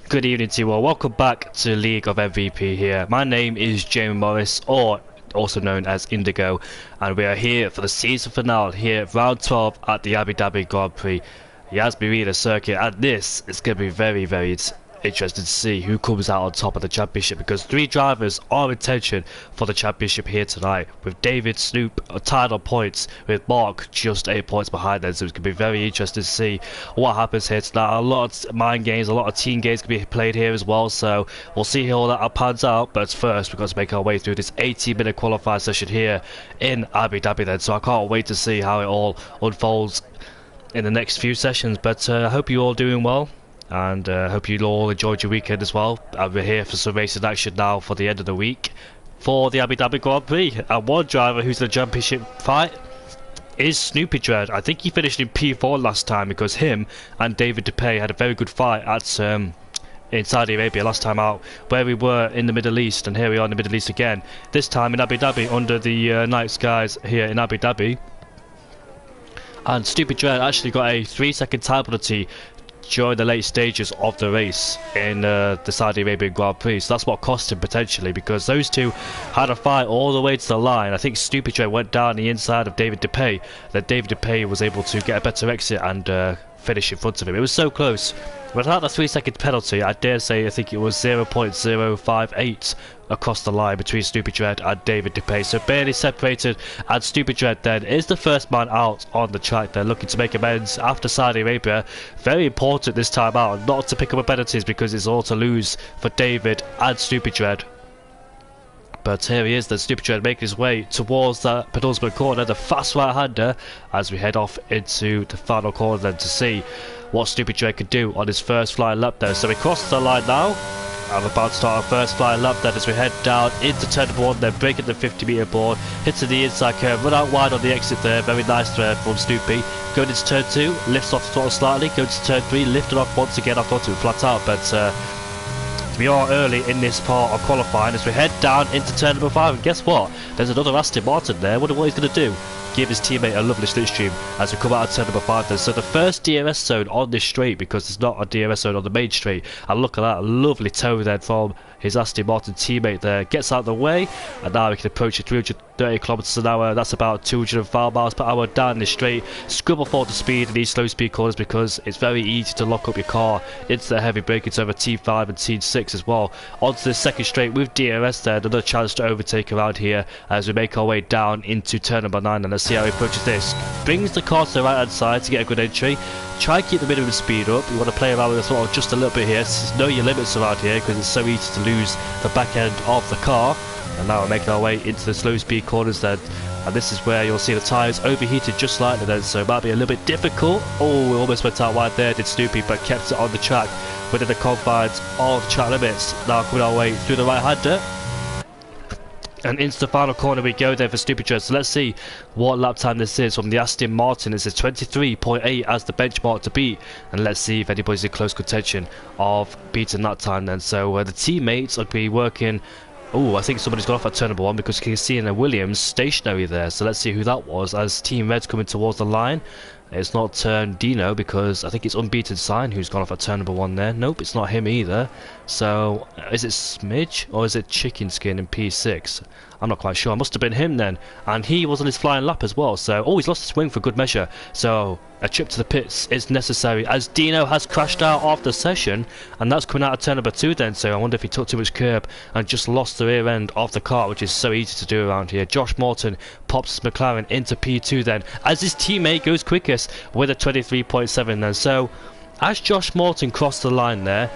Good evening to you all. Welcome back to League of MVP here. My name is Jamie Morris, or also known as Indigo, and we are here for the season finale here, round 12 at the Abu Dhabi Grand Prix. Yas Marina circuit, and this is going to be very interesting to see who comes out on top of the championship, because three drivers are in tension for the championship here tonight, with David Snoop tied on points, with Mark just 8 points behind them. So it's going to be very interesting to see what happens here tonight. A lot of mind games, a lot of team games can be played here as well, so we'll see how all that pans out. But first we've got to make our way through this 18-minute qualifying session here in Abu Dhabi then, so I can't wait to see how it all unfolds in the next few sessions. But I hope you're all doing well, and hope you all enjoyed your weekend as well. We're here for some racing action now for the end of the week for the Abu Dhabi Grand Prix, and one driver who's in the championship fight is Snoopy Dread. I think he finished in P4 last time, because him and David DePay had a very good fight at in Saudi Arabia last time out, where we were in the Middle East, and here we are in the Middle East again, this time in Abu Dhabi under the night skies here in Abu Dhabi. And Stupid Dread actually got a 3-second time penalty during the late stages of the race in the Saudi Arabian Grand Prix, so that's what cost him potentially, because those two had a fight all the way to the line. I think Stupid Dread went down the inside of David DePay, then David DePay was able to get a better exit and finish in front of him. It was so close. Without the 3-second penalty, I dare say I think it was 0.058 across the line between Stupid Dread and David DePay, so barely separated. And Stupid Dread then is the first man out on the track. They're looking to make amends after Saudi Arabia. Very important this time out not to pick up penalties, because it's all to lose for David and Stupid Dread. But here he is, the Stupid Dread, making his way towards that penultimate corner, the fast right-hander, as we head off into the final corner then to see what Stupid Dread could do on his first flying lap there. So we cross the line now. I'm about to start our first flying lap then as we head down into turn number 1, then breaking the 50-metre board, hitting the inside curve, run out wide on the exit there. Very nice there from Snoopy. Going into turn 2, lifts off the throttle slightly, going to turn 3, lifted off once again. I thought it would flat out, but we are early in this part of qualifying as we head down into turn number 5, and guess what? There's another Aston Martin there. Wonder what he's going to do. Give his teammate a lovely slipstream as we come out of turn number 5 then. So the first DRS zone on this straight, because there's not a DRS zone on the main straight. And look at that, lovely toe then from his Aston Martin teammate there. Gets out of the way, and now we can approach it 330 kilometers an hour. That's about 205 miles per hour down this straight. Scrub off all the speed in these slow speed corners, because it's very easy to lock up your car into the heavy braking over T5 and T6 as well. Onto the second straight with DRS there, another chance to overtake around here as we make our way down into turn number 9, and let's see how he approaches this. Brings the car to the right hand side to get a good entry. Try and keep the minimum speed up. You want to play around with the throttle just a little bit here. Know your limits around here, because it's so easy to lose the back end of the car. And now we're making our way into the slow speed corners then, and this is where you'll see the tyres overheated just slightly then, so it might be a little bit difficult. Oh, we almost went out wide there, did Snoopy, but kept it on the track within the confines of the track limits. Now coming our way through the right hander, and into the final corner we go there for Stupid Dread. So let's see what lap time this is from the Aston Martin. This is 23.8 as the benchmark to beat, and let's see if anybody's in close contention of beating that time then. So the teammates will be working. Oh, I think somebody's gone off at turn number 1, because you can see in a Williams stationary there. So let's see who that was as Team Red's coming towards the line. It's not turn Dino, because I think it's Unbeaten Sign who's gone off at turn number 1 there. Nope, it's not him either. So is it Smidge or is it Chicken Skin in P6? I'm not quite sure. It must have been him then, and he was on his flying lap as well. So he's lost his wing for good measure, so a trip to the pits is necessary as Dino has crashed out of the session, and that's coming out of turn number 2 then. So I wonder if he took too much curb and just lost the rear end of the car, which is so easy to do around here. Josh Morton pops his McLaren into P2 then, as his teammate goes quickest with a 23.7 then. So as Josh Morton crossed the line there,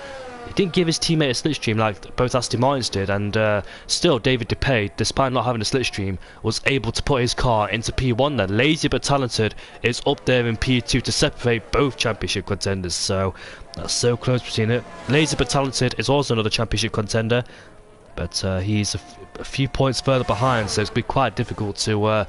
he didn't give his teammate a slipstream like both Aston Martins did, and still David DePay, despite not having a slipstream, was able to put his car into P1 then. Lazy but Talented is up there in P2 to separate both championship contenders, so that's so close between it. Lazy but Talented is also another championship contender, but he's a few points further behind, so it's going to be quite difficult to,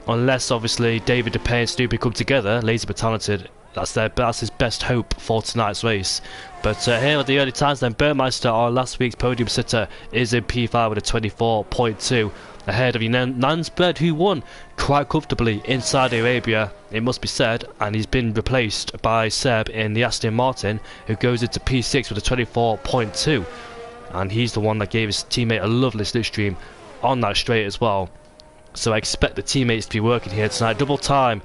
unless obviously David DePay and Snoopy come together. Lazy but Talented, that's his best hope for tonight's race. But here are the early times then. Burmeister, our last week's podium sitter, is in P5 with a 24.2. ahead of Nansbred, who won quite comfortably in Saudi Arabia, it must be said, and he's been replaced by Seb in the Aston Martin, who goes into P6 with a 24.2, and he's the one that gave his teammate a lovely slipstream on that straight as well. So I expect the teammates to be working here tonight double time,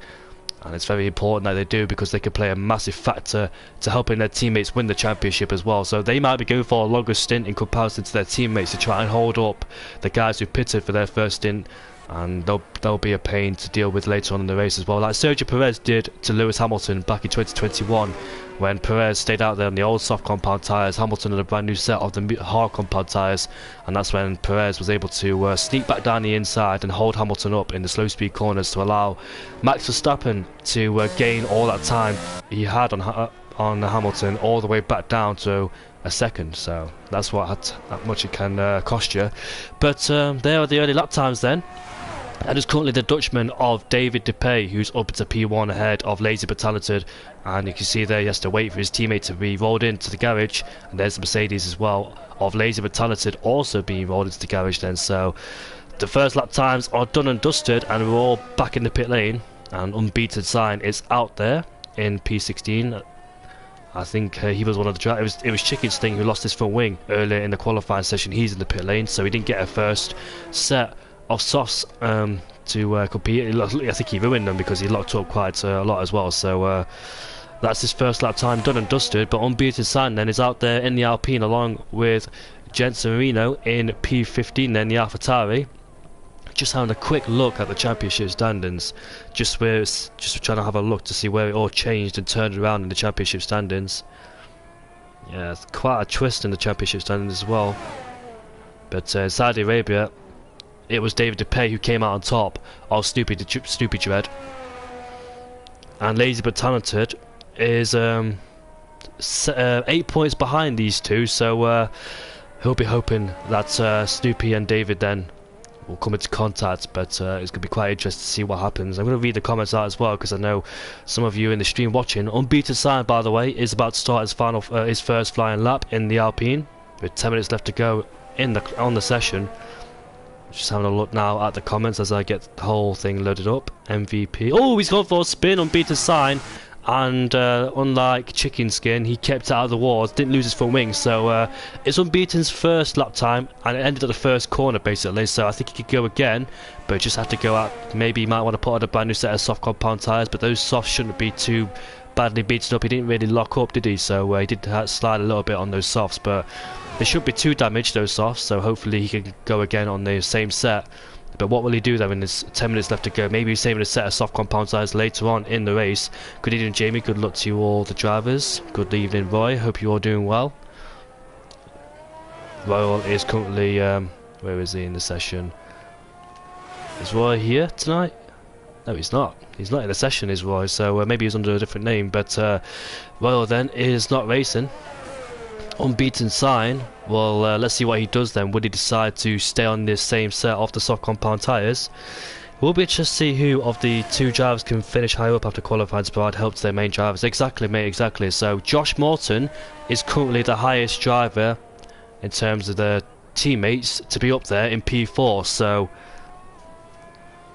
and it's very important that they do, because they can play a massive factor to helping their teammates win the championship as well. So they might be going for a longer stint in comparison to their teammates to try and hold up the guys who pitted for their first stint, and they'll be a pain to deal with later on in the race as well, like Sergio Perez did to Lewis Hamilton back in 2021 when Perez stayed out there on the old soft compound tyres. Hamilton had a brand new set of the hard compound tyres, and that's when Perez was able to sneak back down the inside and hold Hamilton up in the slow speed corners to allow Max Verstappen to gain all that time he had on Hamilton all the way back down to a second. So that's that much it can cost you. But there are the early lap times then. And it's currently the Dutchman of David De Pay, who's up to P1 ahead of Lazy But Talented, and you can see there he has to wait for his teammate to be rolled into the garage, and there's the Mercedes as well of Lazy But Talented also being rolled into the garage then. So the first lap times are done and dusted, and we're all back in the pit lane, and Unbeaten Sign is out there in P16. I think he was one of the drivers. It was Chicken Sting who lost his front wing earlier in the qualifying session. He's in the pit lane, so he didn't get a first set of softs to compete. I think he ruined them because he locked up quite a lot as well. So that's his first lap time done and dusted. But Unbeaten Sign then is out there in the Alpine along with Jensen Marino in P15 then the AlphaTauri. Just having a quick look at the championship standings, just trying to have a look to see where it all changed and turned around in the championship standings. Yeah, it's quite a twist in the championship standings as well. But Saudi Arabia, it was David De Pay who came out on top of Snoopy Dread, and Lazy But Talented is 8 points behind these two. So he'll be hoping that Snoopy and David then will come into contact, but it's going to be quite interesting to see what happens. I'm going to read the comments out as well, because I know some of you in the stream watching. Unbeaten Sign, by the way, is about to start his first flying lap in the Alpine with 10 minutes left to go on the session. Just having a look now at the comments as I get the whole thing loaded up. MVP. Oh, he's gone for a spin. Unbeaten Sign, and unlike Chicken Skin, he kept it out of the walls, didn't lose his front wing. So it's Unbeaten's first lap time, and it ended at the first corner basically. So I think he could go again, but just have to go out. Maybe he might want to put on a brand new set of soft compound tyres, but those softs shouldn't be too badly beaten up. He didn't really lock up, did he? So he did slide a little bit on those softs, but they shouldn't be too damaged, those softs. So hopefully he can go again on the same set. But what will he do then when there's 10 minutes left to go? Maybe he's saving a set of soft compound tyres later on in the race. Good evening, Jamie. Good luck to you all the drivers. Good evening, Roy. Hope you're all doing well. Royal is currently where is he in the session? Is Roy here tonight? No, he's not. He's not in the session, is Roy. So maybe he's under a different name. But Royal then is not racing. Unbeaten Sign, well, let's see what he does then. Would he decide to stay on this same set of the soft compound tyres? We'll be interested to see who of the two drivers can finish higher up after qualifying to provide help to their main drivers. Exactly, mate, exactly. So Josh Morton is currently the highest driver in terms of the teammates to be up there in P4. So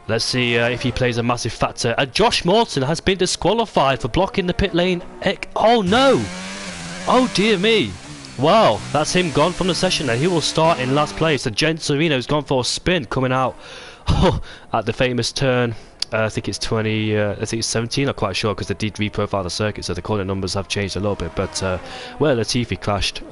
let's see if he plays a massive factor. And Josh Morton has been disqualified for blocking the pit lane. Oh no! Oh dear me! Wow, that's him gone from the session, and he will start in last place. And Jen Sereno's gone for a spin coming out at the famous turn. I think it's 20. I think it's 17. I'm quite sure because they did reprofile the circuit, so the corner numbers have changed a little bit. But well, Latifi crashed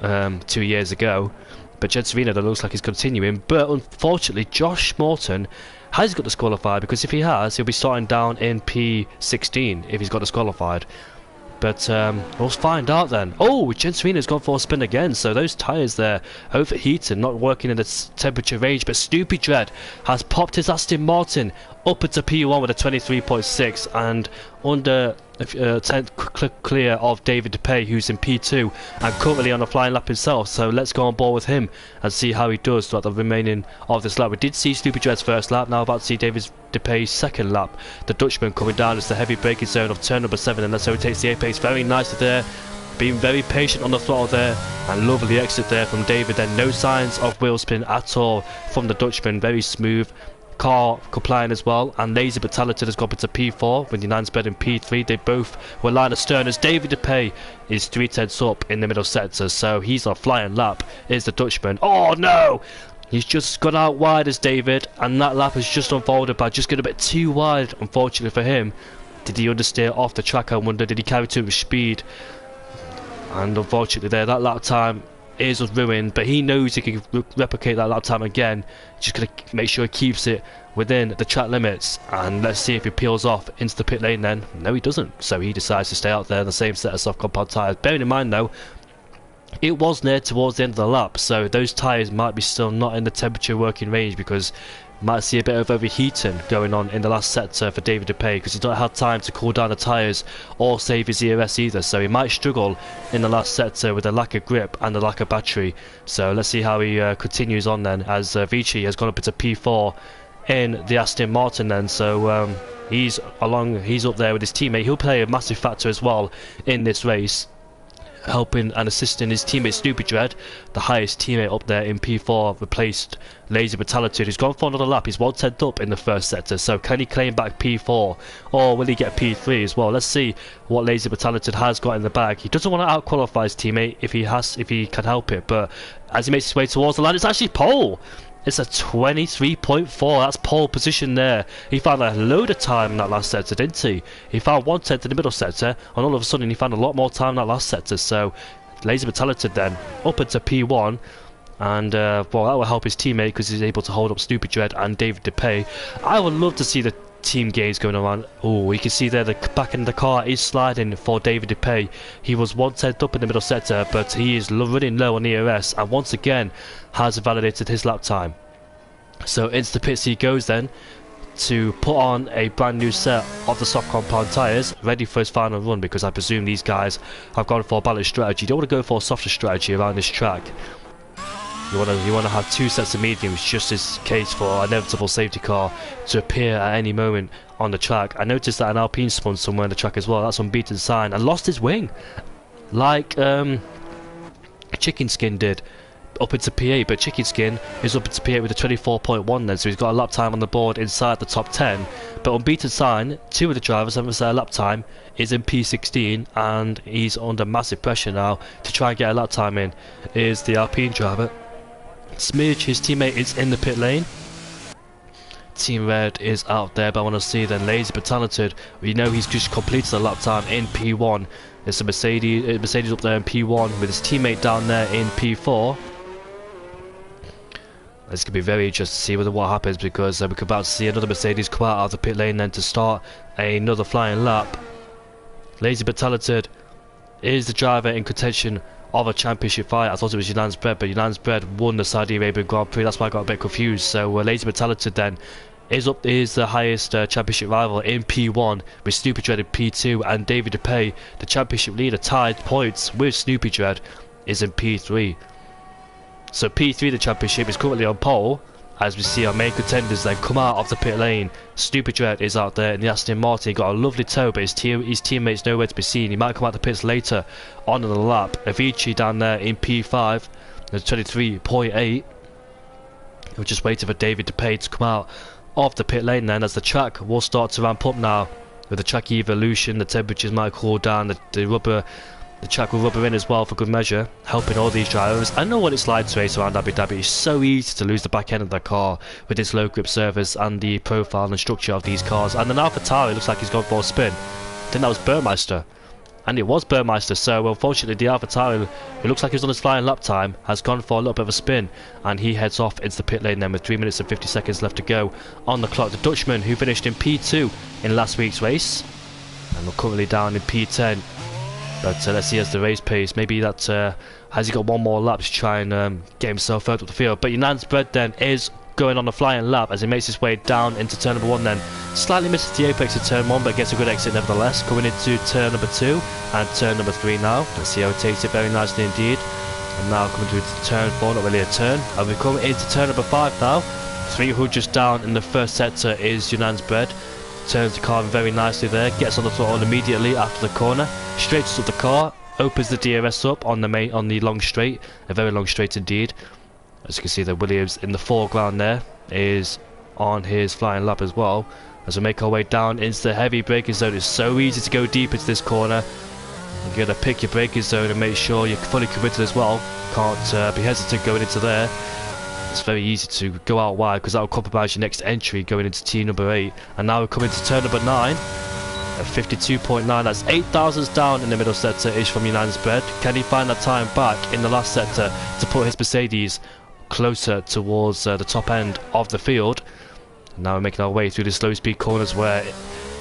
2 years ago, but Jen Sereno that looks like he's continuing. But unfortunately, Josh Morton has got disqualified, because if he has, he'll be starting down in P16 if he's got disqualified. But we'll find out then. Oh, Jen Sereno's gone for a spin again. So those tyres there overheated, not working in the temperature range. But Snoopy Dread has popped his Aston Martin up into P1 with a 23.6 and under 10th clear of David De Pay, who's in P2 and currently on a flying lap himself. So let's go on board with him and see how he does throughout the remaining of this lap. We did see Snoopy Dread's first lap, now about to see David De Pay's second lap. The Dutchman coming down as the heavy braking zone of turn number 7, and that's how he takes the apex very nicely there being very patient on the throttle there, and lovely exit there from David. Then no signs of wheel spin at all from the Dutchman, very smooth. Car complying as well, and Lazy but Talented has gone into P4 with Unansped in P3. They both were line astern as David DePay is 3/10 up in the middle sector, so he's on flying lap. Is the Dutchman? Oh no! He's just got out wide as David, and that lap has just unfolded by just getting a bit too wide, unfortunately for him. Did he understeer off the track, I wonder? Did he carry too much speed? And unfortunately there, that lap time is ruined, but he knows he can replicate that lap time again. Just gonna make sure he keeps it within the track limits, and let's see if he peels off into the pit lane then. No, he doesn't, so he decides to stay out there in the same set of soft compound tyres. Bearing in mind though, it was near towards the end of the lap, so those tyres might be still not in the temperature working range, because might see a bit of overheating going on in the last sector for David DePay, because he's not had time to cool down the tyres or save his ERS either, so he might struggle in the last sector with the lack of grip and the lack of battery. So let's see how he continues on then, as Vici has gone up into P4 in the Aston Martin then. So he's up there with his teammate. He'll play a massive factor as well in this race, helping and assisting his teammate Snoopy Dread, the highest teammate up there in P4, replaced Lazy Brutality, who's gone for another lap. He's 1/10 up in the first sector, so can he claim back P4 or will he get P3 as well? Let's see what Lazy Brutality has got in the bag. He doesn't want to out-qualify his teammate if he can help it, but as he makes his way towards the line, it's actually pole. It's a 23.4, that's pole position there. He found a load of time in that last sector, didn't he? He found 1/10 in the middle sector, and all of a sudden he found a lot more time in that last sector. So Lazy but Talented then up into P1, and well, that will help his teammate because he's able to hold up Stupid Dread and David DePay. I would love to see the team gains going around. Oh, you can see there the back end of the car is sliding for David DePay. He was 1/10 up in the middle sector, but he is running low on ERS, and once again has validated his lap time. So into the pits he goes then to put on a brand new set of the soft compound tyres, ready for his final run, because I presume these guys have gone for a balanced strategy. You don't want to go for a softer strategy around this track. You want to have two sets of mediums, just in case for an inevitable safety car to appear at any moment on the track. I noticed that an Alpine spun somewhere on the track as well. That's Unbeaten Sign, and lost his wing, like Chicken Skin did, up into P8. But Chicken Skin is up into P8 with a 24.1 then, so he's got a lap time on the board inside the top 10. But Unbeaten Sign, two of the drivers haven't set a lap time, is in P16, and he's under massive pressure now to try and get a lap time in. Is the Alpine driver. Smidge, his teammate, is in the pit lane. Team Red is out there, but I want to see then Lazy but Talented. We know he's just completed a lap time in P1. There's a Mercedes up there in P1 with his teammate down there in P4. It's going to be very interesting to see what happens, because we're about to see another Mercedes come out of the pit lane then to start another flying lap. Lazy but Talented is the driver in contention of a championship fight. I thought it was Unansped, but Unansped won the Saudi Arabian Grand Prix. That's why I got a bit confused. So Lazy but Talented then is the highest championship rival in P1, with Snoopy Dread in P2, and David DePay, the championship leader, tied points with Snoopy Dread, is in P3. So P3, the championship, is currently on pole, as we see our main contenders then come out of the pit lane. Stupid Dread is out there in the Aston Martin. He got a lovely tow, but his teammates nowhere to be seen. He might come out the pits later on in the lap. Avicii down there in P5, there's 23.8. We're just waiting for David DePay to come out of the pit lane then, as the track will start to ramp up now. With the track evolution, the temperatures might cool down, the track will rubber in as well for good measure, helping all these drivers. I know what it's like to race around Abu Dhabi. It's so easy to lose the back end of the car with its low grip surface and the profile and structure of these cars. And then AlphaTauri looks like he's gone for a spin. I think that was Burmeister. And it was Burmeister, so unfortunately the AlphaTauri, who looks like he's on his flying lap time, has gone for a little bit of a spin, and he heads off into the pit lane then with 3 minutes and 50 seconds left to go on the clock. The Dutchman, who finished in P2 in last week's race, and we're currently down in P10. But let's see as the race pace. Maybe that has he got one more lap to try and get himself further up the field. But Unansped then is going on a flying lap as he makes his way down into turn number 1 then. Slightly misses the apex of turn 1, but gets a good exit nevertheless. Coming into turn number 2 and turn number 3 now. Let's see how he takes it, very nicely indeed. And now coming through to turn 4, not really a turn. And we're coming into turn number 5 now. 300 down in the first sector is Unansped. Turns the car very nicely there, gets on the throttle immediately after the corner, straightens up the car, opens the DRS up on the long straight, a very long straight indeed. As you can see, the Williams in the foreground there is on his flying lap as well. As we make our way down into the heavy braking zone, it's so easy to go deep into this corner. You're going to pick your braking zone and make sure you're fully committed as well. Can't be hesitant going into there. It's very easy to go out wide because that will compromise your next entry going into T number 8. And now we're coming to turn number 9 at 52.9. That's 8 thousandths down in the middle sector ish from United's bread. Can he find that time back in the last sector to put his Mercedes closer towards the top end of the field? And now we're making our way through the slow speed corners where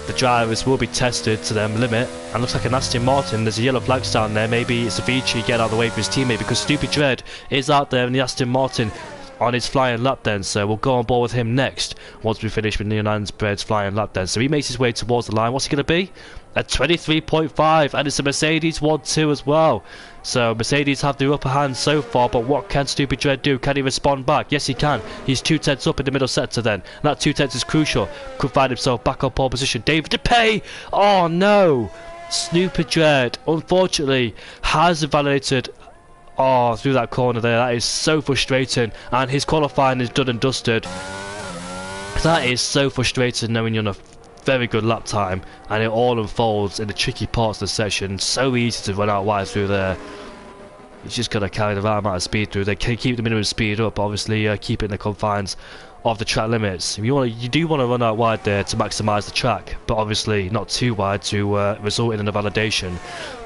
the drivers will be tested to their limit. And looks like an Aston Martin, there's a yellow flags down there. Maybe it's a Vici getting out of the way for his teammate because Stupid Dread is out there in the Aston Martin on his flying lap then, so we'll go on board with him next once we finish with Neonan's Bread's flying lap then. So he makes his way towards the line. What's he going to be? At 23.5, and it's a Mercedes 1-2 as well. So Mercedes have the upper hand so far, but what can Stupid Dread do? Can he respond back? Yes, he can. He's 2 tenths up in the middle sector then. And that 2 tenths is crucial. Could find himself back on pole position. David DePay! Oh no! Stupid Dread, unfortunately, has invalidated through that corner there. That is so frustrating, and his qualifying is done and dusted. That is so frustrating knowing you're on a very good lap time and it all unfolds in the tricky parts of the section. So easy to run out wide through there. He's just got to carry the right amount of speed through. They can keep the minimum speed up, obviously keep it in the confines of the track limits. You do want to run out wide there to maximise the track, but obviously not too wide to result in an invalidation.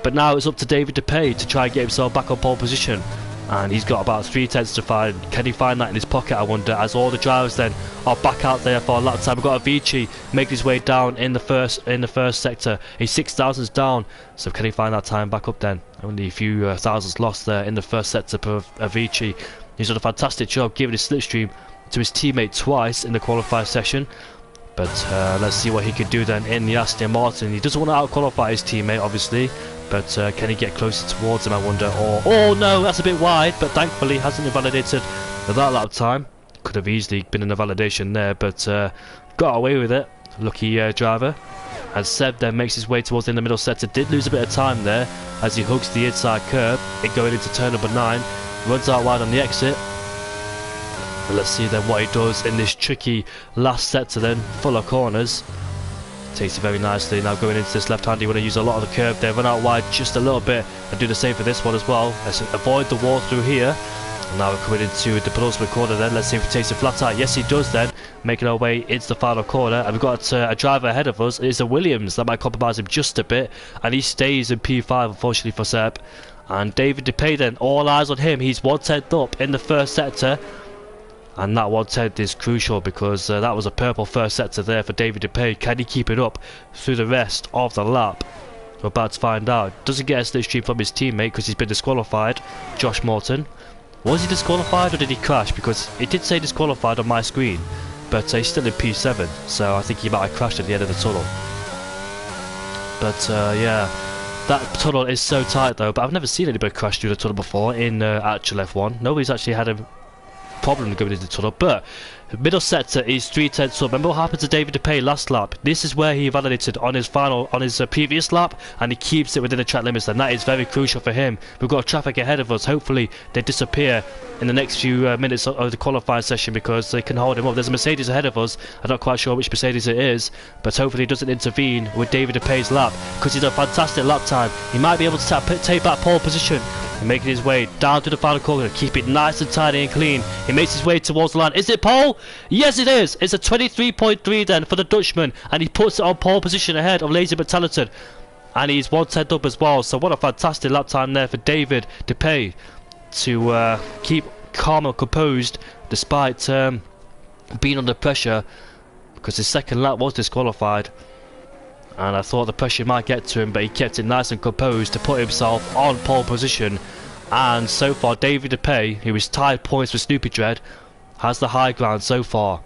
But now it's up to David DePay to try and get himself back on pole position, and he's got about 3 tenths to find. Can he find that in his pocket, I wonder, as all the drivers then are back out there for a lap time. We've got Avicii making his way down in the first sector. He's 6 thousandths down, so can he find that time back up then? Only a few thousandths lost there in the first sector for Avicii. He's done a fantastic job giving his slipstream to his teammate twice in the qualifier session. But let's see what he can do then in the Aston Martin. He doesn't want to out-qualify his teammate, obviously, but can he get closer towards him, I wonder? Or, oh no, that's a bit wide, but thankfully hasn't invalidated that lap time. Could have easily been an invalidation there, but got away with it. Lucky driver. And Seb then makes his way towards in the middle sector. Did lose a bit of time there as he hugs the inside curb, going into turn number 9. Runs out wide on the exit. But let's see then what he does in this tricky last sector then, full of corners. Takes it very nicely. Now going into this left hand, you want to use a lot of the curve there, run out wide just a little bit and do the same for this one as well. Let's avoid the wall through here. And now we're coming into the penultimate corner then. Let's see if he takes it flat out. Yes, he does then, making our way into the final corner. And we've got a driver ahead of us. It's a Williams. That might compromise him just a bit. And he stays in P5, unfortunately for Seb. And David DePay then, all eyes on him. He's 1 tenth up in the first sector. And that 1 tenth is crucial because that was a purple first sector there for David DePay. Can he keep it up through the rest of the lap? We're about to find out. Doesn't get a slipstream from his teammate because he's been disqualified, Josh Morton. Was he disqualified or did he crash? Because it did say disqualified on my screen, but he's still in P7, so I think he might have crashed at the end of the tunnel. But yeah, that tunnel is so tight though, but I've never seen anybody crash through the tunnel before in actual F1. Nobody's actually had a problem going into the tunnel, but middle sector is 3 tenths up. Remember what happened to David DePay last lap? This is where he validated on his previous lap, and he keeps it within the track limits, and that is very crucial for him. We've got traffic ahead of us. Hopefully they disappear in the next few minutes of the qualifying session because they can hold him up. There's a Mercedes ahead of us. I'm not quite sure which Mercedes it is, but hopefully it doesn't intervene with David DePay's lap because he's a fantastic lap time. He might be able to take back pole position. Making his way down to the final corner, keep it nice and tidy and clean. He makes his way towards the line. Is it pole? Yes, it is. It's a 23.3 then for the Dutchman, and he puts it on pole position ahead of Lazy but Talented, and he's 1 tenth up as well. So what a fantastic lap time there for David DePay to keep calm and composed despite being under pressure because his second lap was disqualified. And I thought the pressure might get to him, but he kept it nice and composed to put himself on pole position. And so far, David DePay, who is tied points with Snoopy Dread, has the high ground so far.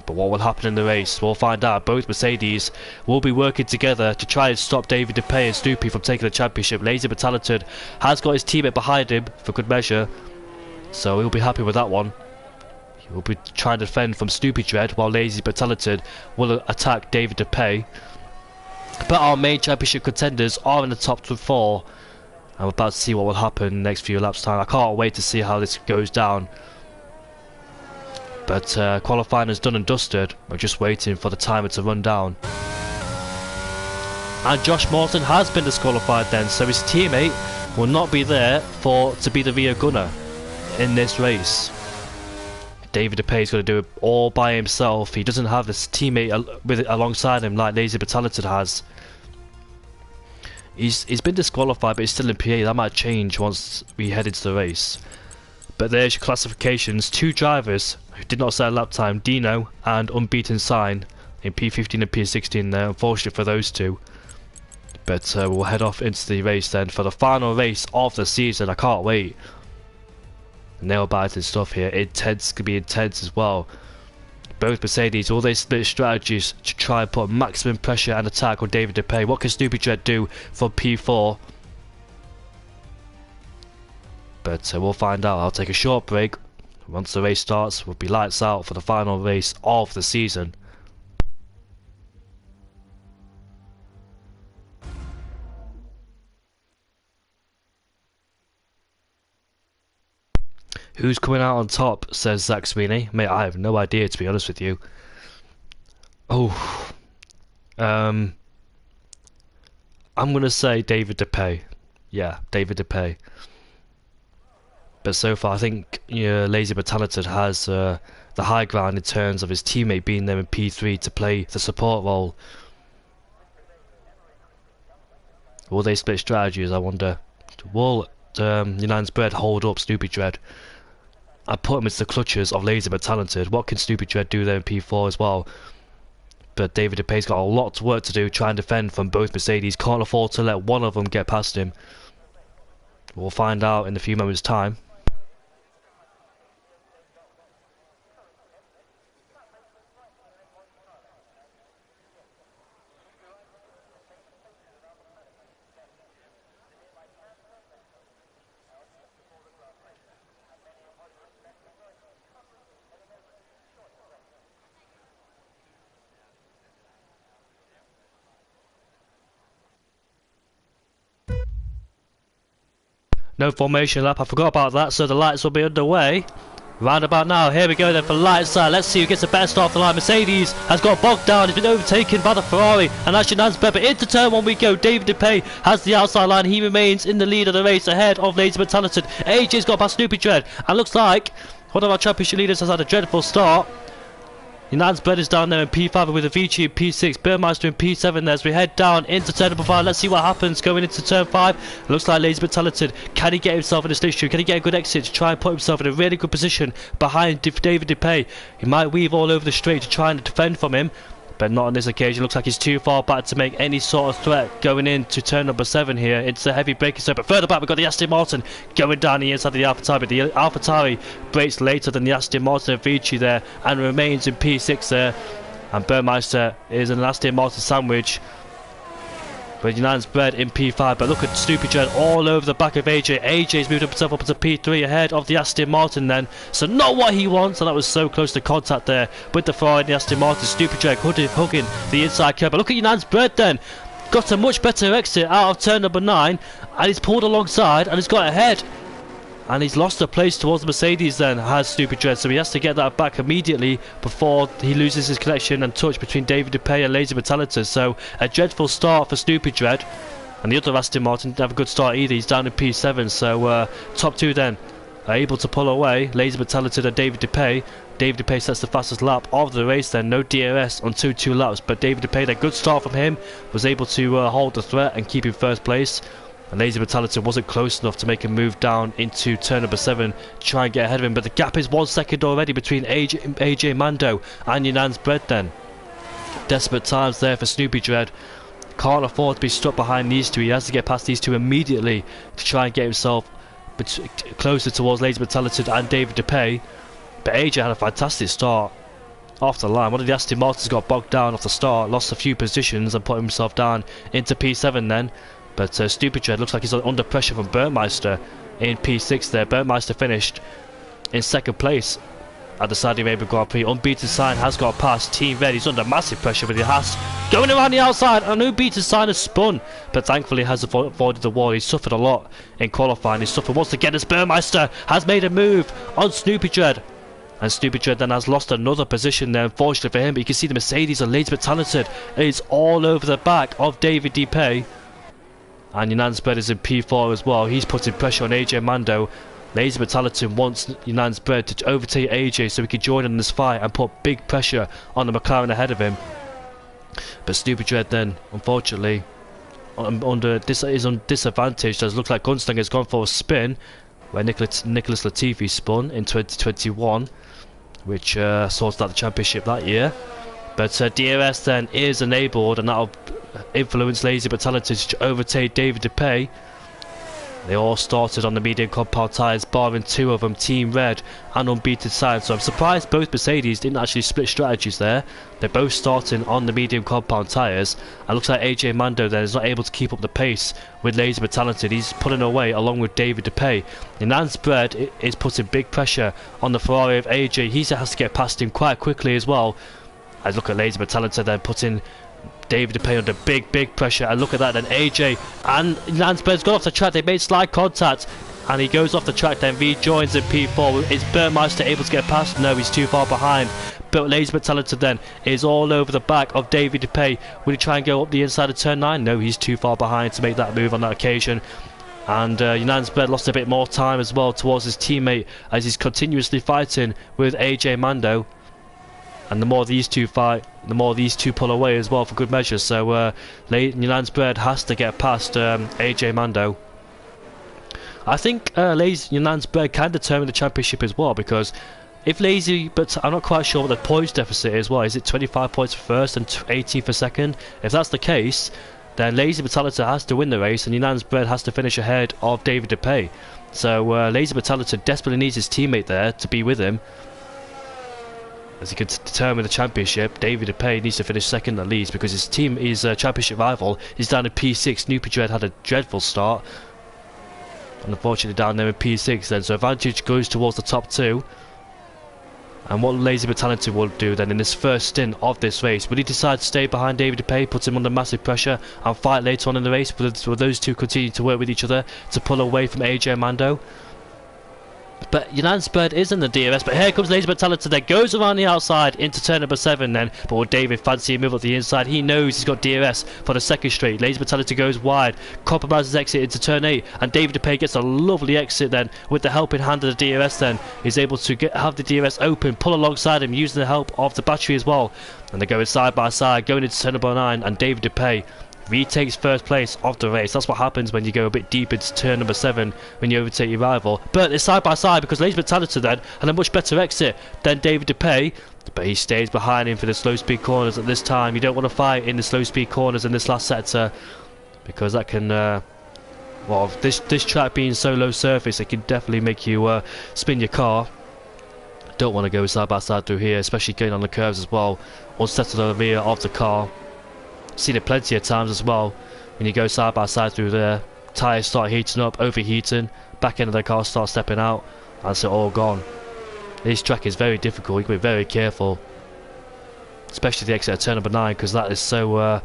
But what will happen in the race? We'll find out. Both Mercedes will be working together to try and stop David DePay and Snoopy from taking the championship. Lazy but Talented has got his teammate behind him for good measure, so he'll be happy with that one. He will be trying to defend from Snoopy Dread, while Lazy but Talented will attack David DePay. But our main championship contenders are in the top 4, I'm about to see what will happen in the next few laps time. I can't wait to see how this goes down. But qualifying is done and dusted. We're just waiting for the timer to run down. And Josh Morton has been disqualified then, so his teammate will not be there to be the rear gunner in this race. David DePay's got to do it all by himself. He doesn't have this teammate alongside him like Lazy but Talented has. He's been disqualified, but he's still in PA. That might change once we head into the race. But there's your classifications. 2 drivers who did not set a lap time, Dino and Unbeaten Sign, in P15 and P16 there, unfortunately for those two. But we'll head off into the race then for the final race of the season. I can't wait. Nail-biting stuff here. Intense, could be intense as well. Both Mercedes, all they split strategies to try and put maximum pressure and attack on David DePay. What can Snoopy Dread do from P4? But we'll find out. I'll take a short break. Once the race starts, we'll be lights out for the final race of the season. Who's coming out on top, says Zach Sweeney. Mate, I have no idea, to be honest with you. Oh. I'm going to say David DePay. Yeah, David DePay. But so far, I think Lazy but Talented has the high ground in terms of his teammate being there in P3 to play the support role. Will they split strategies, I wonder? Will Unan's Bread hold up Snoopy Dread? I put him into the clutches of Lazy but Talented. What can Snoopy Dread do there in P4 as well? But David DePay's got a lot of work to do, try and defend from both Mercedes. Can't afford to let one of them get past him. We'll find out in a few moments' time. No formation lap, I forgot about that, so the lights will be underway. Round about now, here we go then for lights out. Let's see who gets the best off the line. Mercedes has got bogged down, he's been overtaken by the Ferrari, and that's Unan's Bread. But into turn 1 we go. David DePay has the outside line, he remains in the lead of the race ahead of Lazy but Talented. AJ's got past Snoopy Dread, and looks like one of our championship leaders has had a dreadful start. Unan's Bread is down there in P5 with Avicii in P6, Burmeister in P7 there as we head down into turn number 5. Let's see what happens going into turn 5. Looks like Lazy but Talented. Can he get himself in a slipstream? Can he get a good exit to try and put himself in a really good position behind David DePay? He might weave all over the straight to try and defend from him, but not on this occasion. Looks like he's too far back to make any sort of threat going into turn number 7 here. It's a heavy braking zone, but further back we've got the Aston Martin going down the inside of the AlphaTauri. But the AlphaTauri brakes later than the Aston Martin Avicii there and remains in P6 there. And Burmeister is an Aston Martin sandwich with Unan's Bread in P5. But look at Snoopy Dread all over the back of AJ. AJ's moved himself up to P3 ahead of the Aston Martin then. So not what he wants, and that was so close to contact there with the Ferrari and the Aston Martin. Snoopy Dread hugging the inside curb. But look at Unan's Bread then. Got a much better exit out of turn number 9, and he's pulled alongside and he's got ahead. And he's lost a place towards the Mercedes then, has Snoopy Dread, so he has to get that back immediately before he loses his connection and touch between David DePay and Lazy but Talented. So a dreadful start for Snoopy Dread, and the other Aston Martin didn't have a good start either. He's down in P7, so top 2 then are able to pull away, Lazy but Talented and David DePay. David DePay sets the fastest lap of the race then, no DRS on 2 laps, but David DePay, a good start from him, was able to hold the threat and keep in first place. And Lazy but Talented wasn't close enough to make a move down into turn number 7 to try and get ahead of him. But the gap is 1 second already between AJ Mando and Unan's Bread then. Desperate times there for Snoopy Dread. Can't afford to be stuck behind these two. He has to get past these two immediately to try and get himself closer towards Lazy but Talented and David DePay. But AJ had a fantastic start off the line. One of the Aston Martins got bogged down off the start, lost a few positions and put himself down into P7 then. But Snoopy Dread looks like he's under pressure from Burmeister in P6 there. Burmeister finished in 2nd place at the Saudi Arabia Grand Prix. Unbeaten Sign has got past Team Red. He's under massive pressure with the Haas going around the outside, and Unbeaten Sign has spun, but thankfully has avoided the wall. He's suffered a lot in qualifying. He's suffered once again as Burmeister has made a move on Snoopy Dread. And Snoopy Dread then has lost another position there, unfortunately for him. But you can see the Mercedes are lazy but talented. It's all over the back of David DePay. And Yanan's Bread is in P4 as well. He's putting pressure on AJ Mando. Lazy but talented wants Yanan's Bread to overtake AJ so he can join in this fight and put big pressure on the McLaren ahead of him. But Snoopy Dread then, unfortunately, is on disadvantage. Does look like Gunslinger has gone for a spin, where Nicholas Latifi spun in 2021, which sorted out the championship that year. But DRS then is enabled, and that'll influence Lazy but Talented to overtake David DePay. They all started on the medium compound tyres, barring two of them, Team Red and Unbeaten Sign. So I'm surprised both Mercedes didn't actually split strategies there. They're both starting on the medium compound tyres. And looks like AJ Mando then is not able to keep up the pace with Lazy but Talented. He's pulling away along with David DePay. Yanan's Bread is putting big pressure on the Ferrari of AJ. He has to get past him quite quickly as well. As look at Lazy but Talented then putting David DePay under big pressure, and look at that then AJ and Lansberg's gone off the track. They made slide contact and he goes off the track, then rejoins in P4. Is Burmeister able to get past? No, he's too far behind. But Lazy but Talented then is all over the back of David DePay. Will he try and go up the inside of turn 9? No, he's too far behind to make that move on that occasion. And Yanan's Bread lost a bit more time as well towards his teammate as he's continuously fighting with AJ Mando. And the more these two fight, the more these two pull away as well for good measure. So Yanan's Bread has to get past AJ Mando. I think Yanan's Bread can determine the championship as well, because if Lazy, but I'm not quite sure what the points deficit is. Well, is it 25 points for first and 18 for second? If that's the case, then Lazy Batalita has to win the race, and Yanan's Bread has to finish ahead of David DePay. So Lazy Batalita desperately needs his teammate there to be with him, as he could determine the championship. David DePay needs to finish second at least, because his team, his championship rival, is down in P6. Snoopy Dread had a dreadful start, and unfortunately down there in P6 then, so advantage goes towards the top two. And what Lazy but Talented will do then in this first stint of this race, will he decide to stay behind David DePay, put him under massive pressure and fight later on in the race? Will those two continue to work with each other to pull away from AJ Mando? But Yanan's Bread is in the DRS, but here comes Lazy but Talented that goes around the outside into turn number 7 then. But will David fancy a move up the inside? He knows he's got DRS for the second straight. Lazy but Talented goes wide, compromises exit into turn 8, and David DePay gets a lovely exit then with the helping hand of the DRS then. He's able to have the DRS open, pull alongside him using the help of the battery as well. And they're going side by side, going into turn number 9, and David DePay retakes first place of the race. That's what happens when you go a bit deep into turn number 7 when you overtake your rival. But it's side by side because Lazy but Talented then had a much better exit than David DePay, but he stays behind him for the slow speed corners at this time. You don't want to fight in the slow speed corners in this last sector, because that can well, this track being so low surface, it can definitely make you spin your car. Don't want to go side by side through here, especially going on the curves as well, or settle on the rear of the car. Seen it plenty of times as well. When you go side by side through there, tyres start heating up, overheating, back end of the car starts stepping out, and it's all gone. This track is very difficult. You can be very careful, especially the exit of turn number 9, because that is so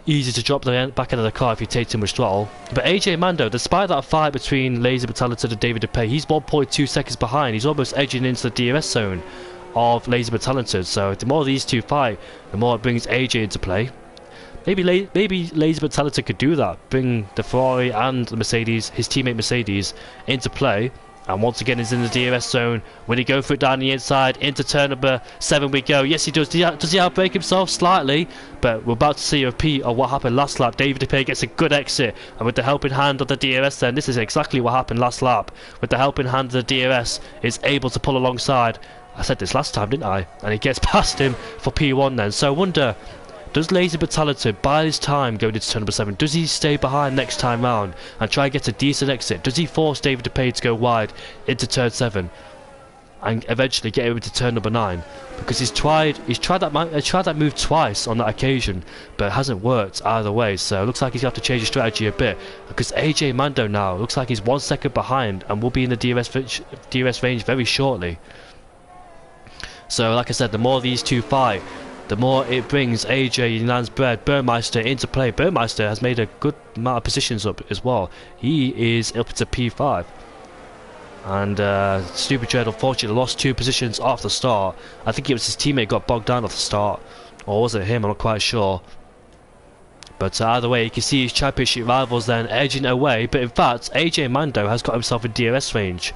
easy to drop the back end of the car if you take too much throttle. But AJ Mando, despite that fight between Lazy but Talented and David DePay, he's 1.2 seconds behind. He's almost edging into the DRS zone of Lazy but Talented. So the more these two fight, the more it brings AJ into play. Maybe Lazy but Talented could do that, bring the Ferrari and the Mercedes, his teammate Mercedes, into play. And once again he's in the DRS zone. When he go for it down the inside, into turn number 7 we go. Yes, he does. Does he outbrake himself? Slightly. But we're about to see a repeat of what happened last lap. David DePay gets a good exit, and with the helping hand of the DRS then, this is exactly what happened last lap. With the helping hand of the DRS, is able to pull alongside. I said this last time, didn't I? And he gets past him for P1 then. So I wonder, does Lazy but Talented buy his time going into turn number 7? Does he stay behind next time round and try and get a decent exit? Does he force David DePay to go wide into turn 7 and eventually get him into turn number 9? Because he's tried that move twice on that occasion, but it hasn't worked either way. So it looks like he's going to have to change his strategy a bit, because AJ Mando now looks like he's 1 second behind and will be in the DRS range very shortly. So like I said, the more these two fight, the more it brings AJ, Unan's Bread, Burmeister into play. Burmeister has made a good amount of positions up as well. He is up to P5. And Stupid Dread unfortunately lost 2 positions off the start. I think it was his teammate got bogged down off the start. Or was it him? I'm not quite sure. But either way, you can see his championship rivals then edging away. But in fact, AJ Mando has got himself in DRS range.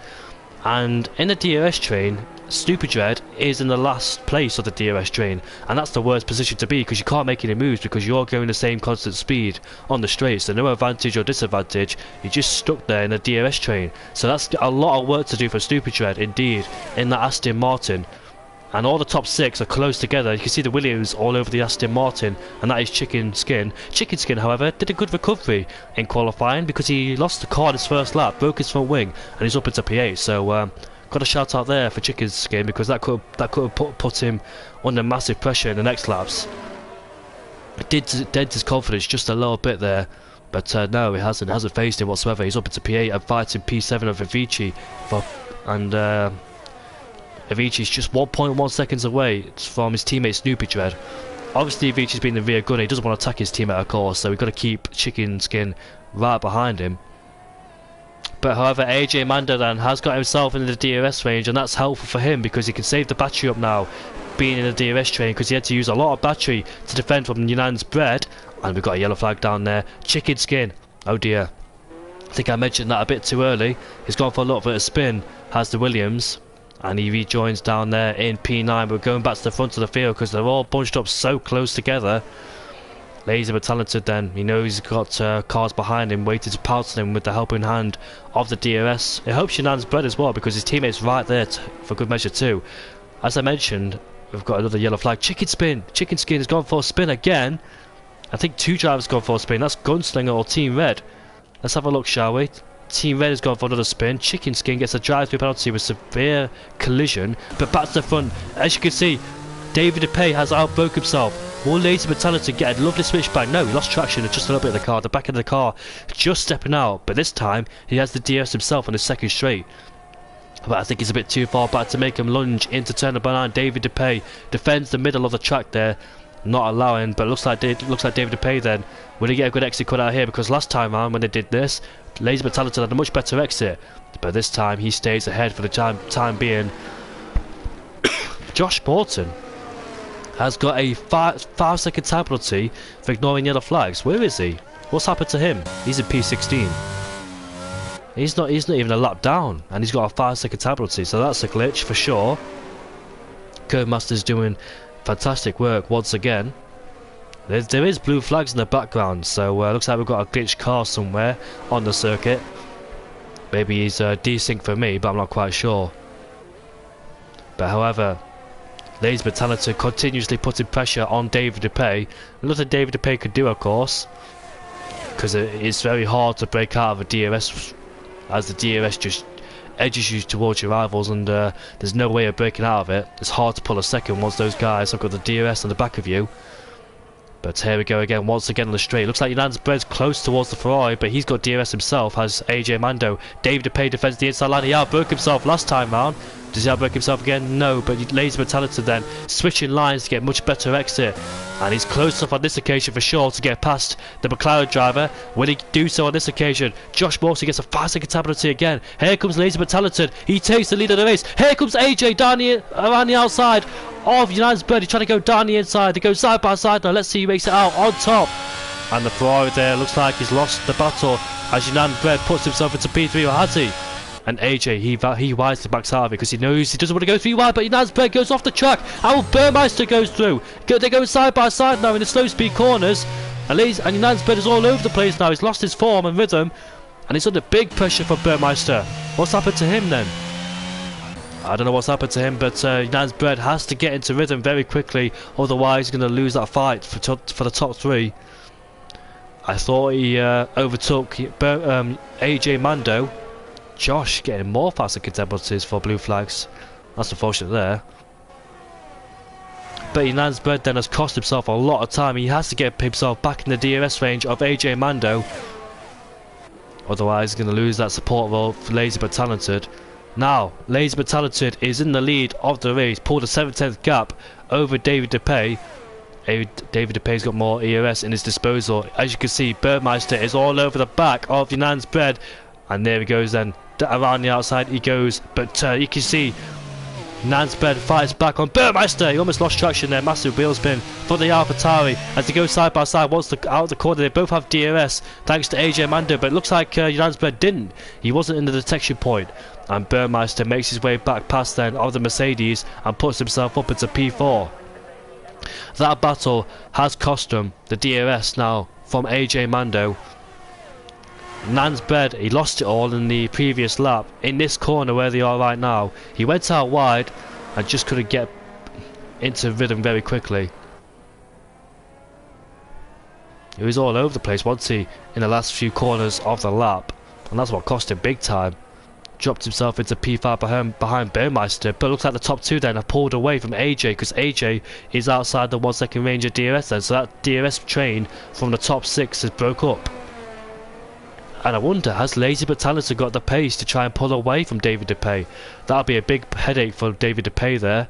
And in the DRS train, Stupid Dread is in the last place of the DRS train. And that's the worst position to be, because you can't make any moves because you're going the same constant speed on the straight. So no advantage or disadvantage. You're just stuck there in the DRS train. So that's a lot of work to do for Stupid Dread, indeed, in that Aston Martin. And all the top 6 are close together. You can see the Williams all over the Aston Martin, and that is Chicken Skin. Chicken Skin, however, did a good recovery in qualifying because he lost the car in his first lap, broke his front wing, and he's up into P8. So got a shout out there for Chicken Skin, because that could have put him under massive pressure in the next laps. It did dent his confidence just a little bit there, but no, it hasn't phased him whatsoever. He's up into P8 and fighting P7 of Avicii, Avicii's just 1.1 seconds away from his teammate Snoopy Dread. Obviously Avicii's been the rear gunner, he doesn't want to attack his teammate of course, so we've got to keep Chicken Skin right behind him. But however, AJ Mando then has got himself into the DRS range, and that's helpful for him because he can save the battery up now, being in the DRS train, because he had to use a lot of battery to defend from Unan's Bread. And we've got a yellow flag down there. Chicken Skin, oh dear, I think I mentioned that a bit too early. He's gone for a little bit of spin, has the Williams, and he rejoins down there in P9. We're going back to the front of the field because they're all bunched up so close together. Lazy but talented then, he knows he's got cars behind him waiting to pounce on him with the helping hand of the DRS. It helps Unan's Bread as well because his teammate's right there for good measure too. As I mentioned, we've got another yellow flag. Chicken Skin has gone for a spin again. I think 2 drivers gone for a spin. That's Gunslinger or Team Red. Let's have a look, shall we? Team Red has gone for another spin. Chicken Skin gets a drive-through penalty with severe collision, but back to the front. As you can see, David DePay has outbroke himself. More lazy but talented, get a lovely switchback. No, he lost traction at just a little bit of the car. The back of the car just stepping out, but this time he has the DRS himself on his second straight. But I think he's a bit too far back to make him lunge into turn number 9. David DePay defends the middle of the track there, not allowing, but looks like David DePay then will he get a good exit cut out here, because last time around when they did this, Lazy but talented had a much better exit, but this time he stays ahead for the time being. Josh Morton has got a 5-second time penalty for ignoring yellow flags. Where is he? What's happened to him? He's in P16. He's not even a lap down, and he's got a 5-second time penalty, so that's a glitch for sure. Codemaster's doing fantastic work once again. There is blue flags in the background, so looks like we've got a glitched car somewhere on the circuit. Maybe he's desync for me, but I'm not quite sure. But however, Lazy but talented continuously putting pressure on David DePay. Nothing David DePay could do, of course, because it's very hard to break out of a DRS, as the DRS just edges you towards your rivals, and there's no way of breaking out of it. It's hard to pull a second once those guys have got the DRS on the back of you. But here we go again, once again on the straight. Looks like Unan's Bread's close towards the Ferrari, but he's got DRS himself, has AJ Mando. David DePay defends the inside line. He outbroke himself last time round. Does he outbreak himself again? No, but Lazy but talented then, switching lines to get much better exit. And he's close enough on this occasion for sure to get past the McLaren driver. Will he do so on this occasion? Josh Morton gets a 5-second time penalty again. Here comes Lazy but talented. He takes the lead of the race. Here comes AJ down here, around the outside of Unan's Bread. He's trying to go down the inside. They go side by side now. Let's see who makes it out on top. And the Ferrari there looks like he's lost the battle as Unan's Bread puts himself into P3, or has he? And AJ, he wisely backs out of it because he knows he doesn't want to go 3 wide, but Unan's Bread goes off the track. Our Burmeister goes through. They go side by side now in the slow speed corners. And Unan's Bread is all over the place now. He's lost his form and rhythm, and he's under big pressure from Burmeister. What's happened to him then? I don't know what's happened to him, but Unan's Bread has to get into rhythm very quickly, otherwise he's going to lose that fight for the top 3. I thought he overtook AJ Mando. Josh getting more faster penalties for blue flags. That's unfortunate there. But Unan's Bread then has cost himself a lot of time. He has to get himself back in the DRS range of AJ Mando. Otherwise he's going to lose that support role for Lazy but talented. Now, Lazy but Talented is in the lead of the race, pulled a 7/10 gap over David DePay. David DePay's got more EOS in his disposal. As you can see, Burmeister is all over the back of Yunan's Bread, and there he goes then. Around the outside he goes, but you can see Nansbed fights back on Burmeister. He almost lost traction there. Massive wheel spin for the AlphaTauri as they go side by side. Once out of the corner, they both have DRS thanks to AJ Mando, but it looks like Nansbed didn't. He wasn't in the detection point, and Burmeister makes his way back past then of the Mercedes and puts himself up into P4. That battle has cost him the DRS now from AJ Mando. Nansbed, he lost it all in the previous lap. In this corner where they are right now, he went out wide and just couldn't get into rhythm very quickly. He was all over the place, wasn't he, in the last few corners of the lap, and that's what cost him big time. Dropped himself into P5 behind Burmeister, but it looks like the top two then have pulled away from AJ, because AJ is outside the 1 second range of DRS then, so that DRS train from the top 6 has broke up. And I wonder, has Lazy but Talented got the pace to try and pull away from David DePay? That'll be a big headache for David DePay there.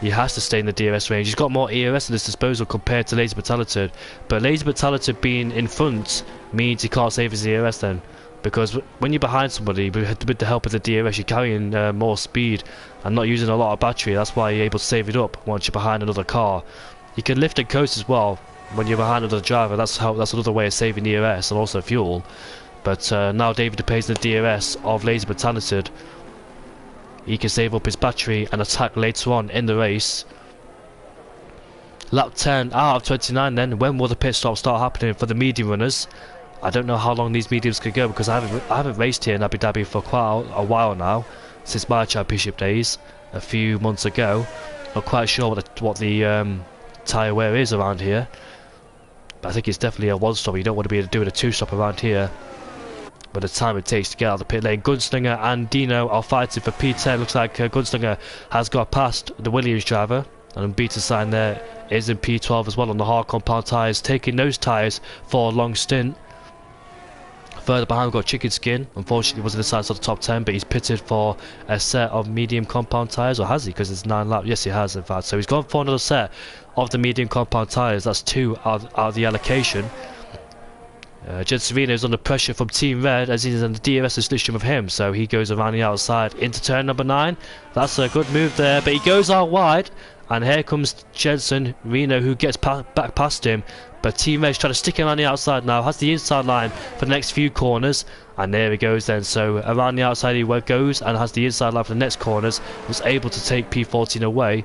He has to stay in the DRS range. He's got more EOS at his disposal compared to Lazy but Talented. But Lazy but Talented being in front means he can't save his EOS then. Because when you're behind somebody with the help of the DRS, you're carrying more speed and not using a lot of battery. That's why you're able to save it up once you're behind another car. You can lift and coast as well when you're behind another driver. That's another way of saving EOS and also fuel. But now David DePay's in the DRS of Lazy but Talented. He can save up his battery and attack later on in the race. Lap 10 out of 29 then. When will the pit stop start happening for the medium runners? I don't know how long these mediums could go, because I haven't raced here in Abu Dhabi for quite a while now, since my championship days a few months ago. Not quite sure what the tyre wear is around here, but I think it's definitely a one-stop. You don't want to be doing a two-stop around here. But the time it takes to get out of the pit lane. Gunslinger and Dino are fighting for P10. Looks like Gunslinger has got past the Williams driver, and Beaton sign there is in P12 as well on the hard compound tyres, taking those tyres for a long stint. Further behind we've got Chicken Skin. Unfortunately wasn't inside the top 10, but he's pitted for a set of medium compound tyres, or has he? Because it's 9 laps. Yes, he has in fact. So he's gone for another set of the medium compound tyres. That's 2 out of the allocation. Jed Serino is under pressure from Team Red, as he's in the DRS system of him, so he goes around the outside into turn number 9. That's a good move there, but he goes out wide, and here comes Jensen Reno, who gets back past him. But Team Red's trying to stick him on the outside now, has the inside line for the next few corners, and there he goes then. So around the outside he goes and has the inside line for the next corners, was able to take P14 away,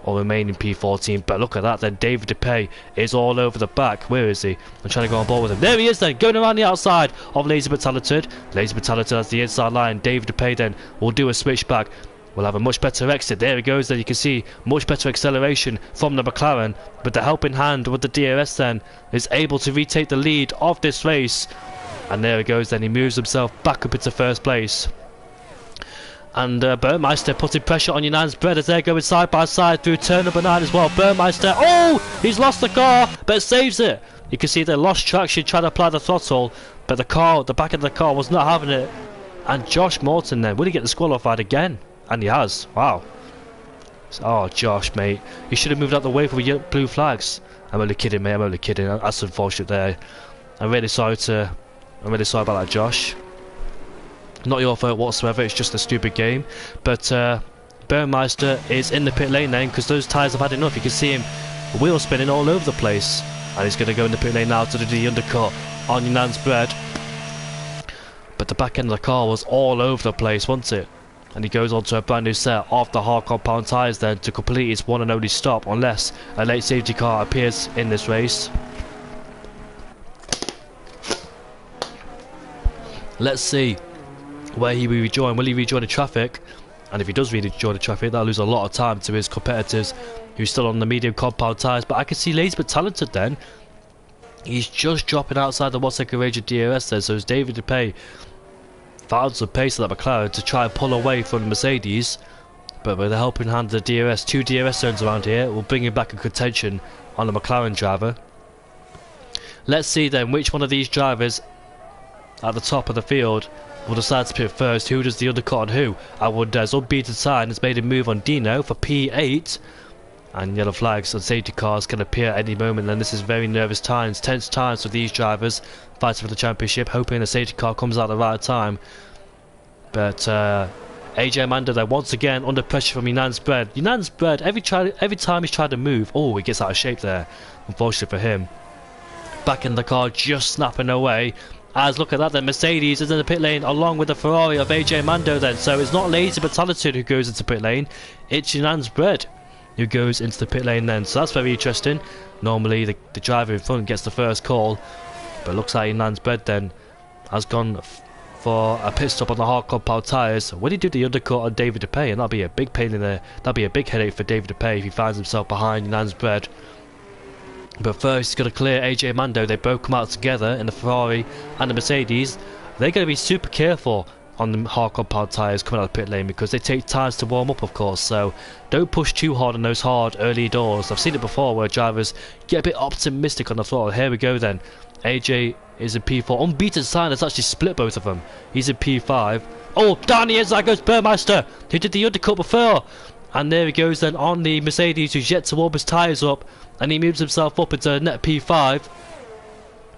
or remain in P14. But look at that then, David DePay is all over the back. Where is he? I'm trying to go on board with him. There he is then, going around the outside of Lazy but Talented. Lazy but Talented has the inside line. David DePay then will do a switchback. We'll have a much better exit. There he goes then, you can see much better acceleration from the McLaren, but the helping hand with the DRS then is able to retake the lead of this race. And there he goes then, he moves himself back up into first place. And Burmeister putting pressure on Yunan's Bread as they're going side by side through turn number 9 as well. Burmeister, oh, he's lost the car, but saves it. You can see they lost traction trying to apply the throttle, but the back of the car was not having it. And Josh Morton then, will he get disqualified again? And he has. Wow. Oh, Josh, mate, you should have moved out the way for blue flags. I'm only kidding, mate. I'm only kidding. That's unfortunate there. I'm really sorry about that, Josh. Not your fault whatsoever. It's just a stupid game. But Burmeister is in the pit lane then, because those tyres have had enough. You can see him wheel spinning all over the place, and he's going to go in the pit lane now to do the undercut on Yunan's Bread. But the back end of the car was all over the place, wasn't it? And he goes on to a brand new set of the hard compound tyres then to complete his one and only stop, unless a late safety car appears in this race. Let's see where he will rejoin. Will he rejoin the traffic? And if he does rejoin the traffic, that'll lose a lot of time to his competitors who's still on the medium compound tyres. But I can see Lazy but Talented then. He's just dropping outside the 1 second range of DRS there, so it's David DePay found some pace of that McLaren to try and pull away from the Mercedes, but with the helping hand of the DRS, 2 DRS zones around here will bring him back in contention on the McLaren driver. Let's see then which one of these drivers at the top of the field will decide to pit first. Who does the undercut on who? I wonder, as Unbeaten Sign has made a move on Dino for P8. And yellow flags and safety cars can appear at any moment, and this is very nervous times, tense times for these drivers fighting for the championship, hoping the safety car comes out at the right time. But AJ Mando there once again under pressure from Yunan's Bread. Yunan's Bread, every time he's tried to move, oh, he gets out of shape there, unfortunately for him. Back in the car, just snapping away. As look at that, the Mercedes is in the pit lane along with the Ferrari of AJ Mando then. So it's not Lazy but Talented who goes into pit lane, it's Yunan's Bread who goes into the pit lane then. So that's very interesting. Normally the driver in front gets the first call, but looks like Yunan's Bread then has gone for a pit stop on the hard compound tyres. When he do the undercut on David DePay, and that'll be a big pain in there, that'll be a big headache for David DePay if he finds himself behind Yunan's Bread. But first he's got to clear AJ Mando. They both come out together in the Ferrari and the Mercedes. They're going to be super careful on the hard compound tyres coming out of the pit lane because they take time to warm up, of course. So don't push too hard on those hard early doors. I've seen it before where drivers get a bit optimistic on the throttle. Here we go then. AJ is in P4. Unbeaten Sign has actually split both of them. He's in P5. Oh, down the inside goes Burmeister, who did the undercut before. And there he goes then on the Mercedes, who's yet to warm his tyres up. And he moves himself up into net P5.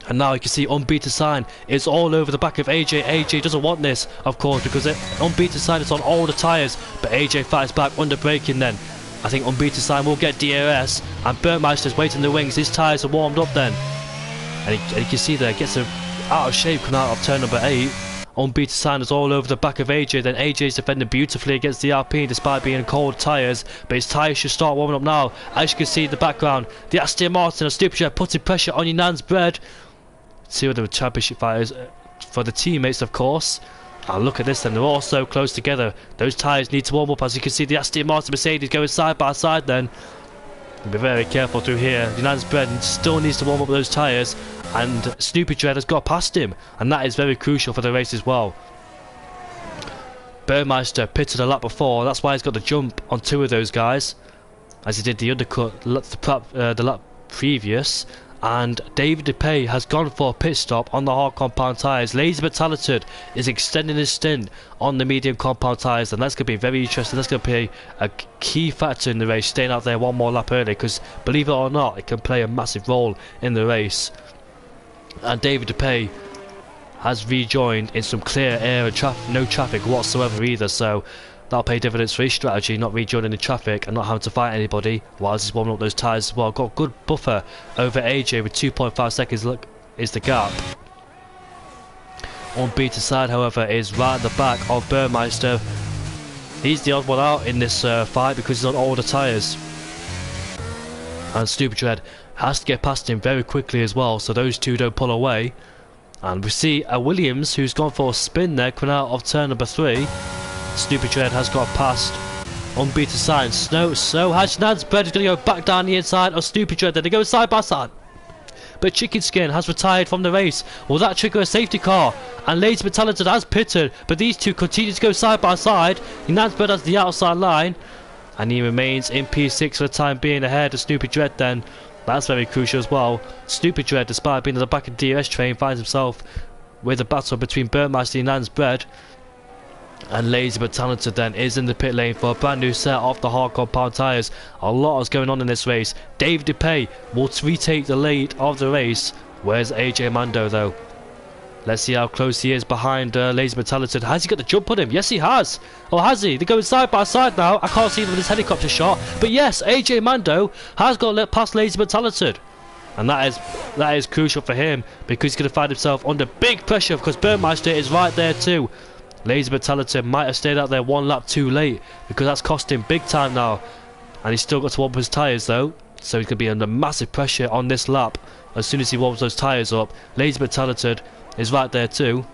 And now you can see Unbeaten Sign is all over the back of AJ. AJ doesn't want this, of course, because Unbeaten Sign is on all the tyres. But AJ fights back under braking then. I think Unbeaten Sign will get DRS. And Burmeister's waiting in the wings. His tyres are warmed up then. And you can see there, gets out of shape coming out of turn number 8. Unbeaten Sign is all over the back of AJ. Then AJ's defending beautifully against the Alpine despite being cold tyres. But his tyres should start warming up now. As you can see in the background, the Aston Martin of Stupid putting pressure on Yunan's Bread. Two of the championship fighters for the teammates, of course. And look at this then, they're all so close together. Those tyres need to warm up. As you can see, the Aston Martin Mercedes going side by side then. Be very careful through here. Yunan's Bread still needs to warm up those tyres, and Snoopy Dread has got past him, and that is very crucial for the race as well. Burmeister pitted a lap before, that's why he's got the jump on two of those guys, as he did the undercut the lap previous. And David DePay has gone for a pit stop on the hard compound tyres. Lazy but Talented is extending his stint on the medium compound tyres, and that's going to be very interesting. That's going to be a key factor in the race, staying out there one more lap early, because believe it or not, it can play a massive role in the race. And David DePay has rejoined in some clear air and no traffic whatsoever either, so that'll pay dividends for his strategy, not rejoining the traffic and not having to fight anybody whilst he's warming up those tyres as well. Got a good buffer over AJ with 2.5 seconds look is the gap. Unbeaten Side, however, is right at the back of Burmeister. He's the odd one out in this fight because he's on all the tyres. And Stupid Dread has to get past him very quickly as well, so those two don't pull away. And we see a Williams who's gone for a spin there coming out of turn number 3. Stupid Dread has got past Unbeaten Sign. So has Yunan's Bread is going to go back down the inside of Stupid Dread. Then they go side by side. But Chicken Skin has retired from the race. Will that trigger a safety car? And Lazy but Talented has pitted. But these two continue to go side by side. Yunan's Bread has the outside line. And he remains in P6 for the time being, ahead of Stupid Dread then. That's very crucial as well. Stupid Dread, despite being at the back of the DRS train, finds himself with a battle between Burmeister and Yunan's Bread. And Lazy but Talented then is in the pit lane for a brand new set of the hard compound tyres. A lot is going on in this race. David DePay will retake the lead of the race. Where's AJ Mando though? Let's see how close he is behind Lazy but Talented. Has he got the jump on him? Yes, he has. Or has he? They're going side by side now. I can't see them with this helicopter shot. But yes, AJ Mando has got past Lazy but Talented. And that is crucial for him, because he's going to find himself under big pressure because Burmeister is right there too. Lazy but Talented might have stayed out there one lap too late, because that's cost him big time now. And he's still got to warm up his tyres though, so he's going to be under massive pressure on this lap as soon as he warms those tyres up. Lazy but Talented is right there too.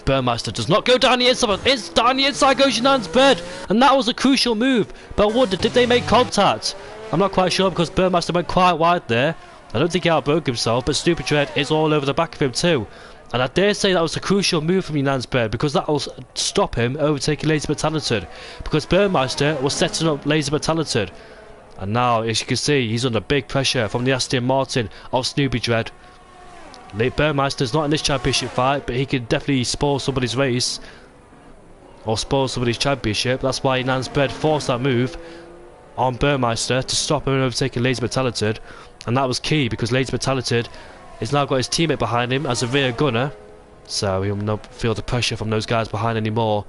Burmeister does not go down the inside, it's down the inside goes Yunan's Bread, and that was a crucial move. But I wonder, did they make contact? I'm not quite sure, because Burmeister went quite wide there. I don't think he outbroke himself, but Stupid Dread is all over the back of him too. And I dare say that was a crucial move from Yunan's Bread, because that will stop him overtaking Lazy but Talented, because Burmeister was setting up Lazy but Talented. And now, as you can see, he's under big pressure from the Aston Martin of Snoopy Dread. Burmeister's not in this championship fight, but he could definitely spoil somebody's race. Or spoil somebody's championship. That's why Nansbred forced that move on Burmeister to stop him overtaking Lazy but Talented. And that was key because Lazy but Talented has now got his teammate behind him as a rear gunner. So he'll not feel the pressure from those guys behind anymore.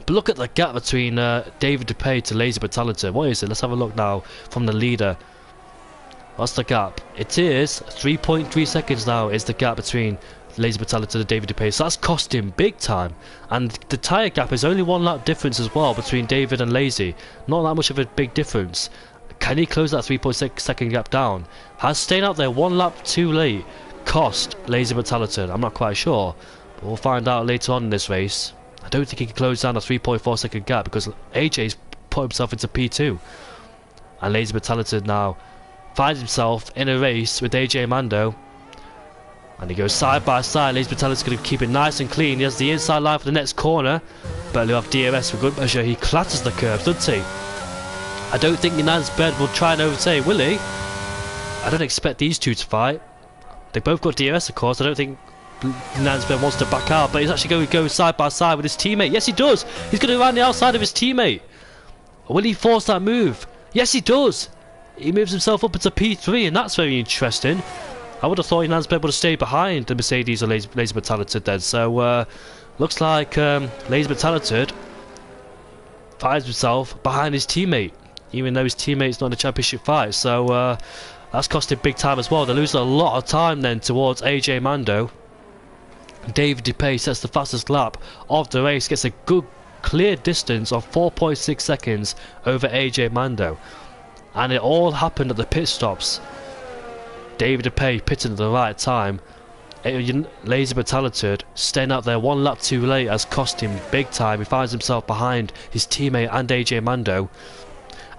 But look at the gap between David Dupay to Lazy but Talented. What is it? Let's have a look now from the leader. What's the gap? It is 3.3 seconds now is the gap between Lazy but Talented and David Dupay. So that's cost him big time. And the tyre gap is only 1 lap difference as well between David and Lazy. Not that much of a big difference. Can he close that 3.6 second gap down? Has staying out there 1 lap too late cost Lazy but Talented? I'm not quite sure. But we'll find out later on in this race. I don't think he can close down a 3.4 second gap because AJ's put himself into P2. And Lazy but Talented now finds himself in a race with AJ Mando. And he goes side by side. Lazy but Talented's going to keep it nice and clean. He has the inside line for the next corner. But he'll have DRS for good measure. He clatters the curves, doesn't he? I don't think Nansbred will try and overtake, will he? I don't expect these two to fight. They both got DRS, of course. I don't think Nansbred wants to back out. But he's actually going to go side by side with his teammate. Yes, he does. He's going to go around the outside of his teammate. Will he force that move? Yes, he does. He moves himself up into P3, and that's very interesting. I would have thought Nansbred would have stayed behind the Mercedes or Lazy but Talented then. So, looks like Lazy but Talented finds himself behind his teammate, even though his teammate's not in the championship fight. So, that's cost him big time as well. They're losing a lot of time then towards AJ Mando. David Dupay sets the fastest lap of the race, gets a good clear distance of 4.6 seconds over AJ Mando. And it all happened at the pit stops. David Dupay pitting at the right time. Lazy but Talented staying out there 1 lap too late has cost him big time. He finds himself behind his teammate and AJ Mando.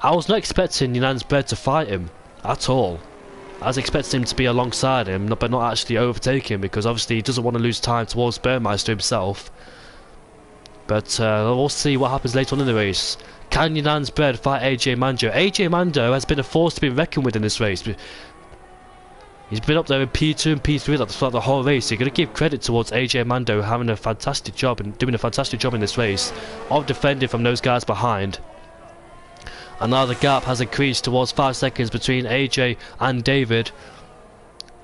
I was not expecting Nansbred to fight him at all. I was expecting him to be alongside him, but not actually overtake him, because obviously he doesn't want to lose time towards Burmeister himself. But we'll see what happens later on in the race. Can Nansbred fight AJ Mando? AJ Mando has been a force to be reckoned with in this race. He's been up there in P2 and P3 throughout the whole race. You're going to give credit towards AJ Mando having a fantastic job and doing a fantastic job in this race of defending from those guys behind. And now the gap has increased towards 5 seconds between AJ and David.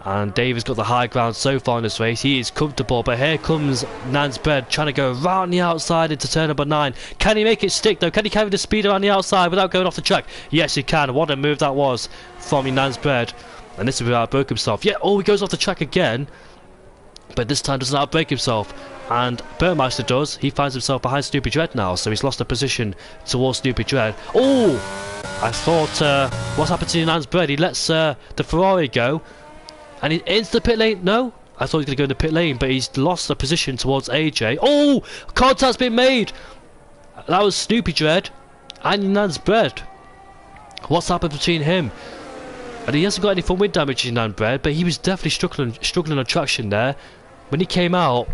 And David's got the high ground so far in this race. He is comfortable, but here comes Nansbred trying to go around the outside into turn number 9. Can he make it stick though? Can he carry the speed around the outside without going off the track? Yes, he can. What a move that was from Nansbred. And this is where he outbroke himself. Yeah, oh, he goes off the track again. But this time doesn't outbreak himself. And Burmeister does. He finds himself behind Snoopy Dread now. So he's lost a position towards Snoopy Dread. Oh! I thought, what's happened to Nansbred? He lets the Ferrari go. And he's into the pit lane. No, I thought he was going to go in the pit lane, but he's lost the position towards AJ. Oh, contact's been made. That was Snoopy Dread and Nansbred. What's happened between him? And he hasn't got any front wind damage in Nansbred, but he was definitely struggling on traction there. When he came out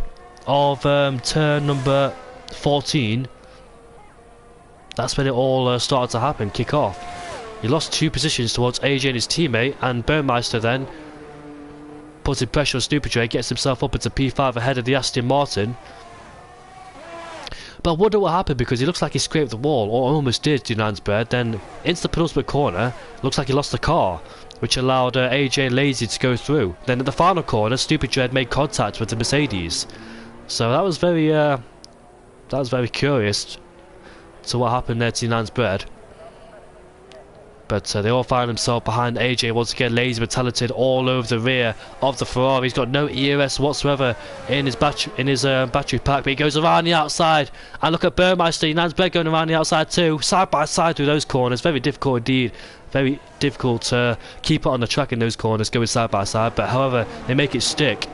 of turn number 14, that's when it all started to happen, kick off. He lost 2 positions towards AJ and his teammate, and Burmeister then putting pressure on Snoopy Dread, gets himself up into P5 ahead of the Aston Martin. But I wonder what happened, because he looks like he scraped the wall, or almost did to Nansbred. Then into the penultimate corner, looks like he lost the car, which allowed AJ and Lazy to go through. Then at the final corner, Snoopy Dread made contact with the Mercedes. So that was very curious to what happened there to Nansbred. But they all find themselves behind AJ once again. Lazy but Talented all over the rear of the Ferrari. He's got no ERS whatsoever in his battery pack, but he goes around the outside. And look at Burmeister, Nansbred going around the outside too, side by side through those corners. Very difficult indeed. Very difficult to keep it on the track in those corners, going side by side. But however, they make it stick.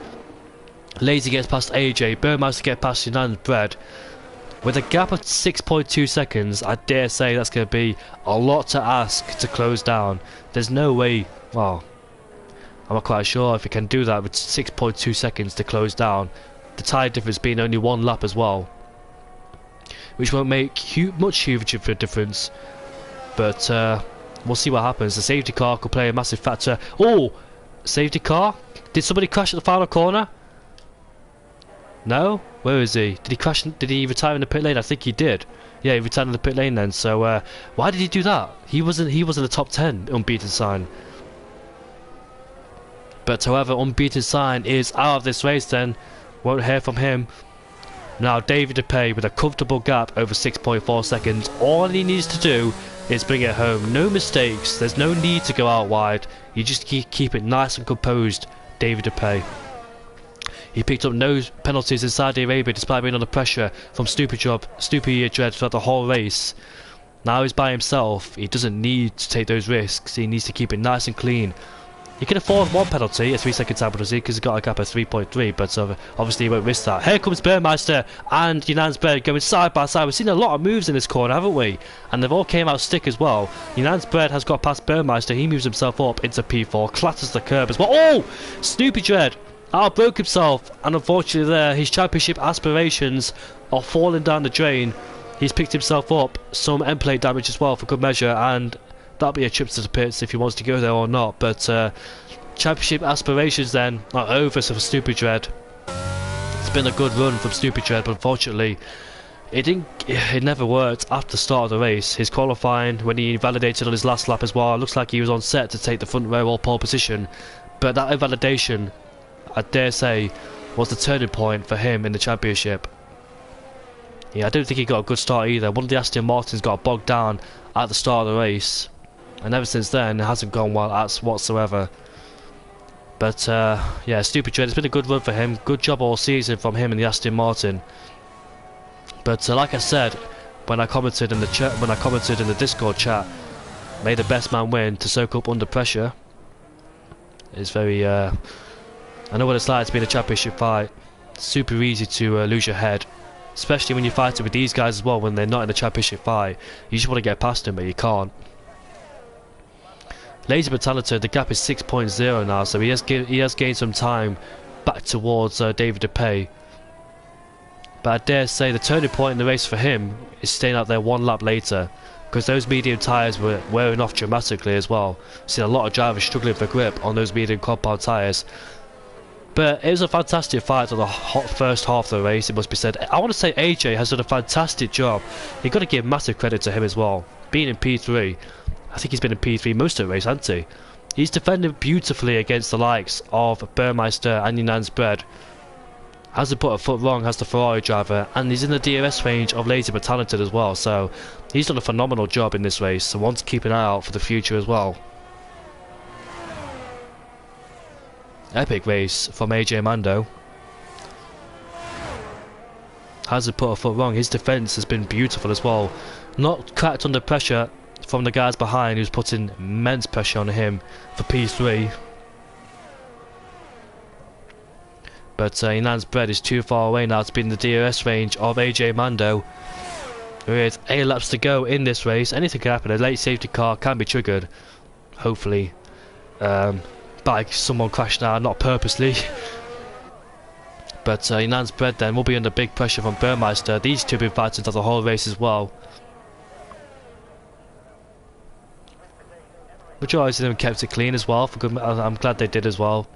Lazy gets past AJ, Burmeister gets past Nansbred. With a gap of 6.2 seconds, I dare say that's going to be a lot to ask to close down. There's no way, well, I'm not quite sure if he can do that with 6.2 seconds to close down. The tyre difference being only 1 lap as well, which won't make much of a difference. But we'll see what happens. The safety car could play a massive factor. Oh, safety car? Did somebody crash at the final corner? No? Where is he? Did he crash? Did he retire in the pit lane? I think he did. Yeah, he retired in the pit lane then. So why did he do that? He wasn't in the top 10 unbeaten sign. But however, unbeaten sign is out of this race then. Won't hear from him. Now David DePay with a comfortable gap over 6.4 seconds. All he needs to do is bring it home. No mistakes. There's no need to go out wide. You just keep it nice and composed. David DePay. He picked up no penalties in Saudi Arabia despite being under pressure from Stupid Dread throughout the whole race. Now he's by himself. He doesn't need to take those risks. He needs to keep it nice and clean. He can afford one penalty, a 3-second time penalty, because he's got a gap of 3.3, but obviously he won't risk that. Here comes Burmeister and Yunansberg going side by side. We've seen a lot of moves in this corner, haven't we? And they've all came out stick as well. Yunansberg has got past Burmeister. He moves himself up into P4, clatters the curb as well. Oh! Snoopy Dread outbroke himself, and unfortunately there, his championship aspirations are falling down the drain. He's picked himself up some end plate damage as well for good measure, and that'll be a trip to the pits if he wants to go there or not. But championship aspirations then are over for Stupid Dread. It's been a good run from Stupid Dread, but unfortunately it never worked after the start of the race. His qualifying, when he invalidated on his last lap as well, looks like he was on set to take the front row or pole position, but that invalidation, I dare say, was the turning point for him in the championship. Yeah, I don't think he got a good start either. One of the Aston Martins got bogged down at the start of the race, and ever since then it hasn't gone well whatsoever. But yeah, Stupid Dread, it's been a good run for him. Good job all season from him and the Aston Martin. But like I said when I commented in the Discord chat, may the best man win to soak up under pressure. It's very I know what it's like to be in a championship fight. It's super easy to lose your head, especially when you fight it with these guys as well. When they're not in a championship fight, you just want to get past them, but you can't. Lazy but talented, the gap is 6.0 now, so he has gained some time back towards David DePay. But I dare say the turning point in the race for him is staying out there one lap later, because those medium tyres were wearing off dramatically as well. Seen a lot of drivers struggling for grip on those medium compound tyres. But it was a fantastic fight for the first half of the race, it must be said. I want to say AJ has done a fantastic job. You've got to give massive credit to him as well. Being in P3, I think he's been in P3 most of the race, hasn't he? He's defended beautifully against the likes of Burmeister and Yunansberg. Hasn't put a foot wrong, has the Ferrari driver, and he's in the DRS range of Lazy but talented as well. So he's done a phenomenal job in this race, so one to keep an eye out for the future as well. Epic race from AJ Mando. Hasn't put a foot wrong. His defence has been beautiful as well. Not cracked under pressure from the guys behind, who's putting immense pressure on him for P3. But Yunansberg is too far away now to be in the DRS range of AJ Mando. With 8 laps to go in this race, anything can happen. A late safety car can be triggered, hopefully. By someone crashing out, not purposely. But Yunansberg then will be under big pressure from Burmeister. These two have been fighting throughout the whole race as well. Majority of them kept it clean as well. I'm glad they did as well.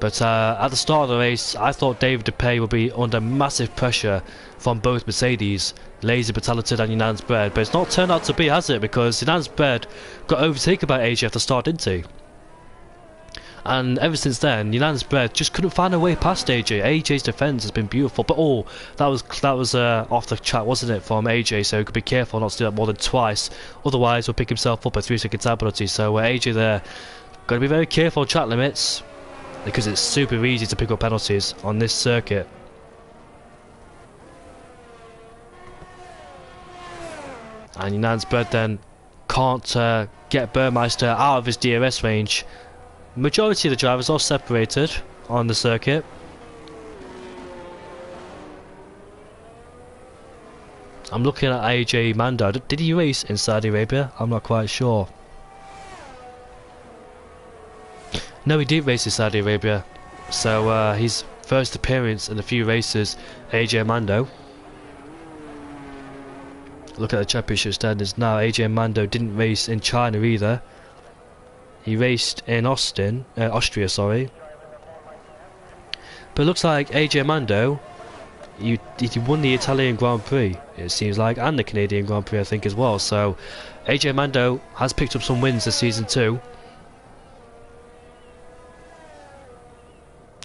But at the start of the race, I thought David DePay would be under massive pressure from both Mercedes, Lazy but talented and Yunansberg. But it's not turned out to be, has it? Because Yunansberg got overtaken by AJ at the start, didn't he? And ever since then, Yunansberg just couldn't find a way past AJ. AJ's defence has been beautiful. But oh, that was off the chat, wasn't it, from AJ? So he could be careful not to do that more than twice. Otherwise, he'll pick himself up a 3-second time penalty. So AJ there, got to be very careful on track limits, because it's super easy to pick up penalties on this circuit. And Yunansberg then can't get Burmeister out of his DRS range. Majority of the drivers are separated on the circuit. I'm looking at AJ Mando. Did he race in Saudi Arabia? I'm not quite sure. No, he did race in Saudi Arabia. So his first appearance in a few races, AJ Mando. Look at the championship standings now. AJ Mando didn't race in China either. He raced in Austria, sorry. But it looks like AJ Mando, he won the Italian Grand Prix, it seems like, and the Canadian Grand Prix, I think, as well. So AJ Mando has picked up some wins this season too.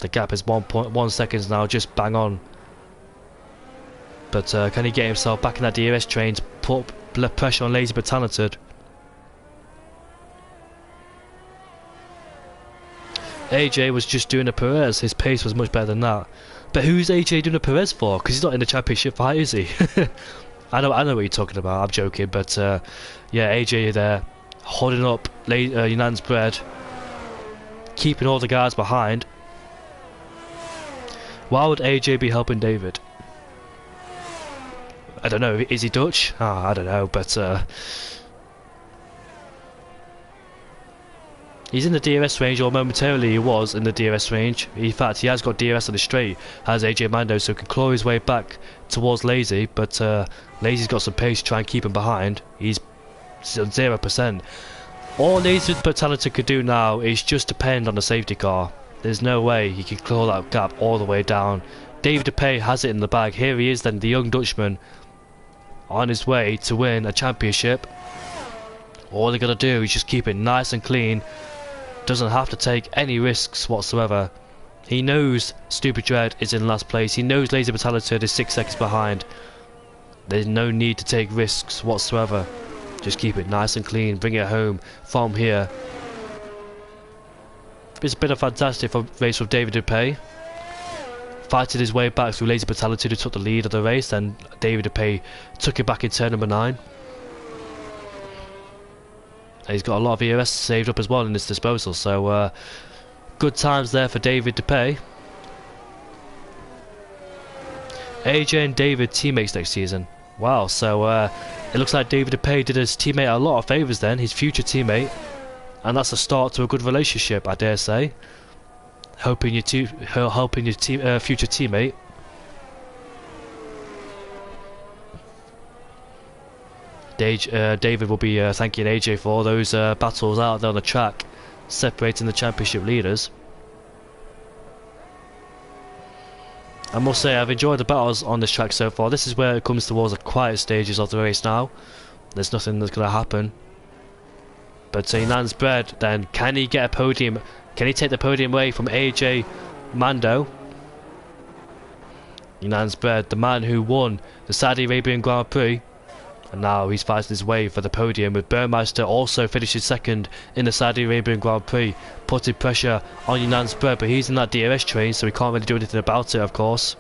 The gap is 1.1 seconds now, just bang on. But can he get himself back in that DRS train to put pressure on Lazy but Talented? AJ was just doing a Perez, his pace was much better than that. But who's AJ doing a Perez for? Because he's not in the championship fight, is he? I know what you're talking about, I'm joking, but yeah, AJ there, holding up Yunan's bread, keeping all the guys behind. Why would AJ be helping David? I don't know, is he Dutch? I don't know, but he's in the DRS range, or momentarily he was in the DRS range. In fact, he has got DRS on the straight, has AJ Mando, so can claw his way back towards Lazy, but Lazy's got some pace to try and keep him behind. He's 0%. All Lazy but Talented could do now is just depend on the safety car. There's no way he can claw that gap all the way down. David DePay has it in the bag. Here he is then, the young Dutchman, on his way to win a championship. All they're going to do is just keep it nice and clean. Doesn't have to take any risks whatsoever. He knows Stupid Dread is in last place. He knows Lazy but Talented is 6 seconds behind. There's no need to take risks whatsoever. Just keep it nice and clean. Bring it home from here. It's been a fantastic race from David DePay. Fighting his way back through Lazy but Talented, who took the lead of the race. Then David DePay took it back in turn number 9. And he's got a lot of EOS saved up as well in his disposal. So good times there for David DePay. AJ and David teammates next season. Wow, so it looks like David DePay did his teammate a lot of favours then, his future teammate. And that's a start to a good relationship, I dare say. Helping your future teammate. David will be thanking AJ for all those battles out there on the track, separating the championship leaders. I must say I've enjoyed the battles on this track so far. This is where it comes towards the quiet stages of the race now. There's nothing that's going to happen. But Nan's bread, then can he get a podium? Can he take the podium away from AJ Mando? Nan's bread, the man who won the Saudi Arabian Grand Prix, and now he's fighting his way for the podium, with Burmeister also finishing second in the Saudi Arabian Grand Prix, putting pressure on Nan's bread, but he's in that DRS train, so he can't really do anything about it, of course.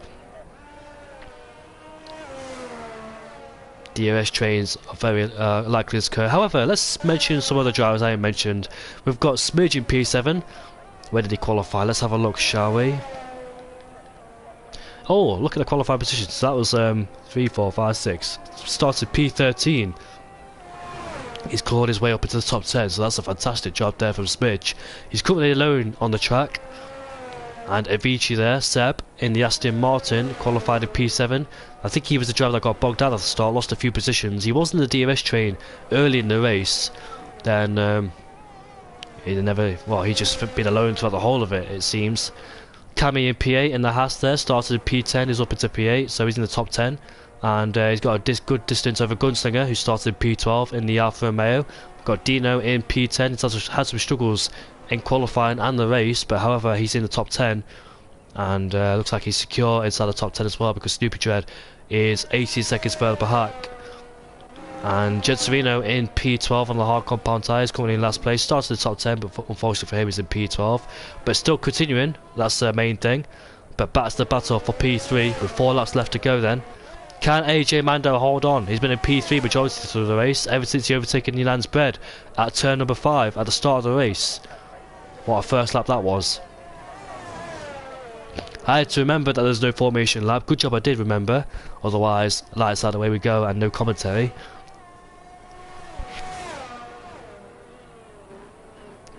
DRS trains are very likely to occur. However, let's mention some other drivers I mentioned. We've got Smidge in P7. Where did he qualify? Let's have a look, shall we? Oh, look at the qualifying positions. So that was 3, 4, 5, 6. Started P13. He's clawed his way up into the top 10, so that's a fantastic job there from Smidge. He's currently alone on the track. And Avicii there, Seb, in the Aston Martin, qualified in P7. I think he was the driver that got bogged down at the start, lost a few positions. He was in the DRS train early in the race. Then he just been alone throughout the whole of it seems. Cammy in P8 in the Haas there, started in P10, is up into P8, so he's in the top 10. And he's got a good distance over Gunslinger, who started in P12 in the Alfa Romeo. We've got Dino in P10, he's had some struggles in qualifying and the race, but however he's in the top 10, and looks like he's secure inside the top 10 as well, because Snoopy Dread is 18 seconds further back. And Jed Serino in P12 on the hard compound tyres, currently in last place. Started in the top 10, but unfortunately for him he's in P12, but still continuing, that's the main thing. But back to the battle for P3 with 4 laps left to go then. Can AJ Mando hold on? He's been in P3 majority through the race, ever since he overtaken Nan's bread at turn number 5 at the start of the race. What a first lap that was. I had to remember that there's no formation lap. Good job I did remember. Otherwise, lights out, away we go, and no commentary.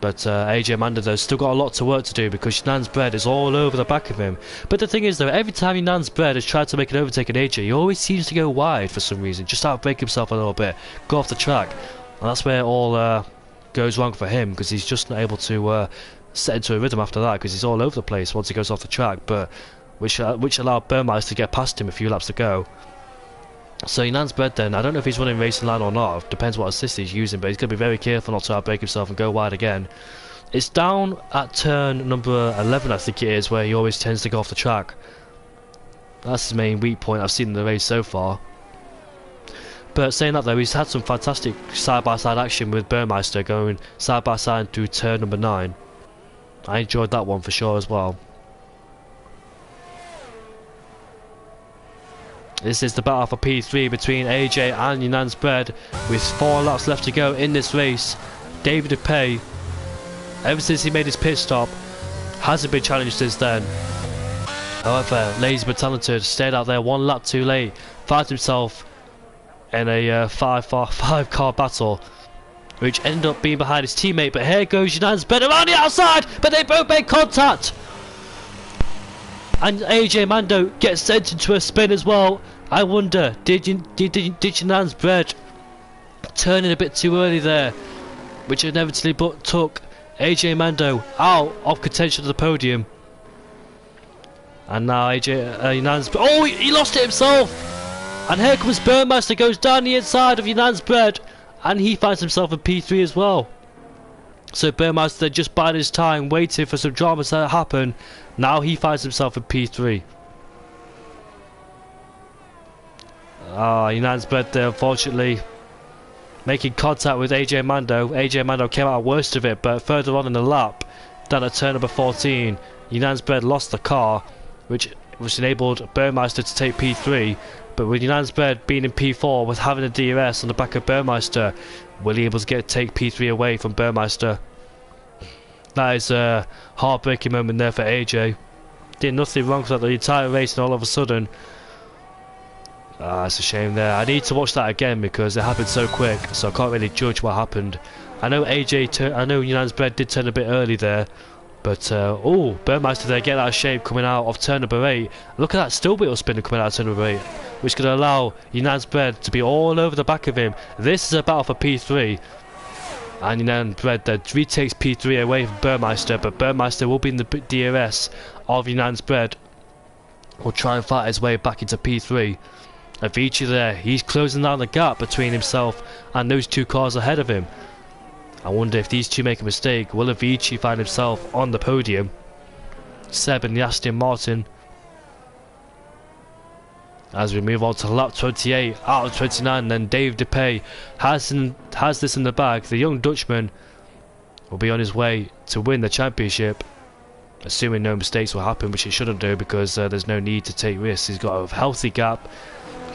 But AJ Mando though still got a lot to work to do, because Nan's bread is all over the back of him. But the thing is though, every time Nan's bread has tried to make an overtake on AJ, he always seems to go wide for some reason, just outbrake himself a little bit, go off the track, and that's where it all goes wrong for him because he's just not able to set into a rhythm after that because he's all over the place once he goes off the track, but which allowed Burmeister to get past him a few laps to go. So Yanan's Bread then, I don't know if he's running racing line or not, depends what assist he's using, but he's going to be very careful not to outbrake himself and go wide again. It's down at turn number 11 I think it is, where he always tends to go off the track. That's his main weak point I've seen in the race so far. But saying that though, he's had some fantastic side-by-side action with Burmeister going side-by-side through turn number 9. I enjoyed that one for sure as well. This is the battle for P3 between AJ and Yanan's Bread with 4 laps left to go in this race. David Dupay, ever since he made his pit stop, hasn't been challenged since then. However, Lazy but Talented stayed out there 1 lap too late, found himself in a 5 car battle, which ended up being behind his teammate. But here goes Yanan's Bread around the outside, but they both make contact. And AJ Mando gets sent into a spin as well. I wonder, did Yanan's Bread turn in a bit too early there, which inevitably took AJ Mando out of contention of the podium. And now Yanan's Bread, oh, he lost it himself. And here comes Burmeister, goes down the inside of Yanan's Bread, and he finds himself in P3 as well. So Burmeister just biding his time, waiting for some drama to happen. Now he finds himself in P3. Yanan's Bread there, unfortunately, making contact with AJ Mando. AJ Mando came out worst of it, but further on in the lap, down at turn number 14, Yanan's Bread lost the car, which enabled Burmeister to take P3. But with Yanan's Bread being in P4 with having a DRS on the back of Burmeister, will he able to take P3 away from Burmeister? That is a heartbreaking moment there for AJ. Did nothing wrong throughout the entire race, and all of a sudden, it's a shame there. I need to watch that again because it happened so quick, so I can't really judge what happened. I know Yanan's Bread did turn a bit early there, but oh, Burmeister there getting out of shape coming out of turn number 8. Look at that still wheel spinner coming out of turn number 8, which could allow Yanan's Bread to be all over the back of him. This is a battle for P3. And Yanan's Bread then retakes P3 away from Burmeister, but Burmeister will be in the DRS of Yanan's Bread. Will try and fight his way back into P3. Avicii there, he's closing down the gap between himself and those 2 cars ahead of him. I wonder if these 2 make a mistake, will Avicii find himself on the podium? Seb and the Aston Martin. As we move on to lap 28 out of 29, then Dave Dupay has this in the bag. The young Dutchman will be on his way to win the championship, assuming no mistakes will happen, which he shouldn't do because there's no need to take risks. He's got a healthy gap,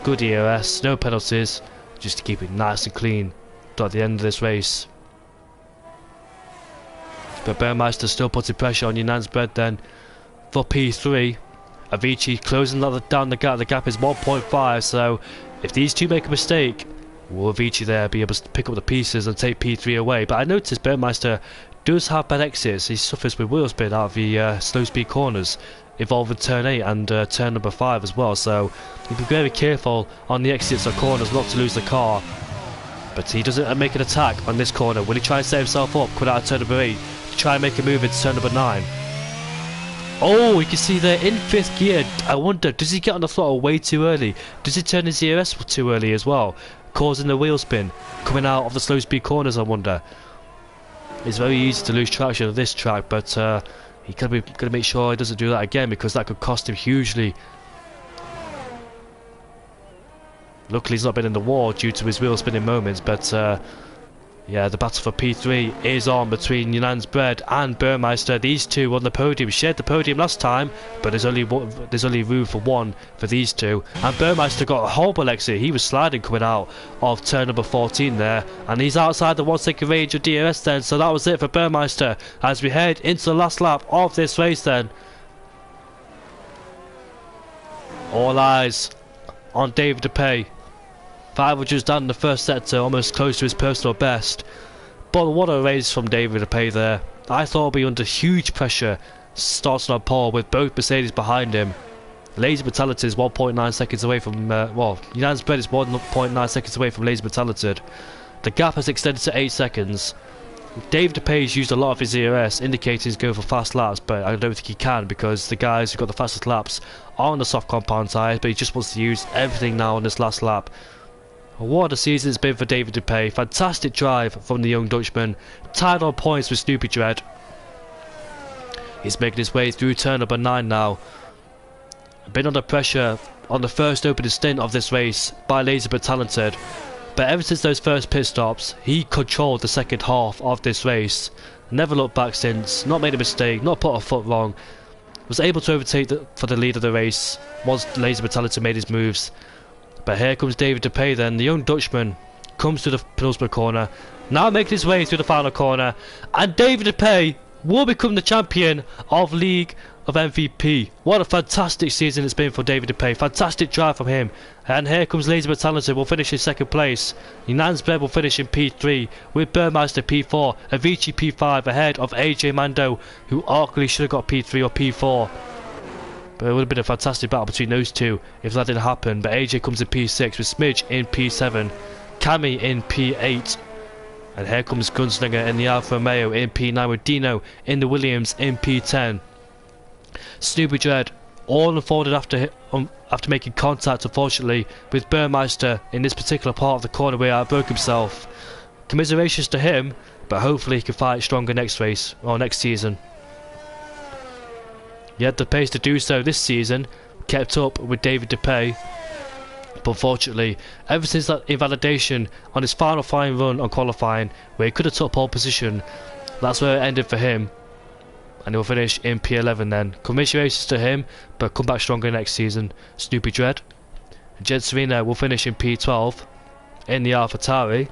good EOS, no penalties, just to keep it nice and clean at the end of this race. But Burmeister still putting pressure on Yanan's Bread then for P3. Avicii closing down the gap. The gap is 1.5, so if these 2 make a mistake, will Avicii there be able to pick up the pieces and take P3 away? But I noticed Burmeister does have bad exits. He suffers with wheel spin out of the slow speed corners involving turn 8 and turn number 5 as well, so he'll be very careful on the exits of corners not to lose the car. But he doesn't make an attack on this corner. Will he try and set himself up, coming out of turn number 8 to try and make a move into turn number 9? Oh, you can see there in 5th gear. I wonder, does he get on the throttle way too early? Does he turn his ERS too early as well, causing the wheel spin coming out of the slow speed corners? I wonder. It's very easy to lose traction on this track, but he got to make sure he doesn't do that again because that could cost him hugely. Luckily he's not been in the war due to his wheel spinning moments, but yeah, the battle for P3 is on between Yanan's Bread and Burmeister. These 2 on the podium, shared the podium last time, but there's only room for 1 for these 2. And Burmeister got a horrible exit. He was sliding coming out of turn number 14 there, and he's outside the 1 second range of DRS then. So that was it for Burmeister as we head into the last lap of this race then. All eyes on David Dupay. 500s down in the first sector, almost close to his personal best. But what a race from David Dupay there. I thought he'd be under huge pressure starting on pole with both Mercedes behind him. Lazy but Talented is 1.9 seconds away from, Yanan's Bread is 1.9 seconds away from Lazy but Talented. The gap has extended to 8 seconds. David DePae's used a lot of his ERS, indicating he's going for fast laps, but I don't think he can because the guys who've got the fastest laps are on the soft compound tyres, but he just wants to use everything now on this last lap. What a season it's been for David DePae. Fantastic drive from the young Dutchman, tied on points with Snoopy Dread. He's making his way through turn number 9 now. Been under pressure on the first opening stint of this race by Lazy but Talented, but ever since those first pit stops, he controlled the second half of this race. Never looked back since, not made a mistake, not put a foot wrong. Was able to overtake for the lead of the race once Lazy but Talented made his moves. But here comes David DePae then, the young Dutchman, comes to the penultimate corner, now making his way through the final corner, and David DePae will become the champion of League of MVP. What a fantastic season it's been for David DePae. Fantastic drive from him. And here comes Lazy but Talented, will finish in second place. Nansbled will finish in P3 with Burmeister P4, Avicii P5 ahead of AJ Mando, who arguably should have got P3 or P4. But it would have been a fantastic battle between those two if that didn't happen. But AJ comes in P6 with Smidge in P7, Cammy in P8. And here comes Gunslinger in the Alfa Romeo in P9 with Dino in the Williams in P10. Snoopy Dread all unfolded after making contact, unfortunately, with Burmeister in this particular part of the corner where he broke himself. Commiserations to him, but hopefully he can fight stronger next race or next season. He had the pace to do so this season, kept up with David DePae, but unfortunately, ever since that invalidation on his final flying run on qualifying, where he could have took pole position, that's where it ended for him, and he'll finish in P11 then. Commiserations to him, but come back stronger next season. Snoopy Dread. Jed Serena will finish in P12 in the AlphaTauri.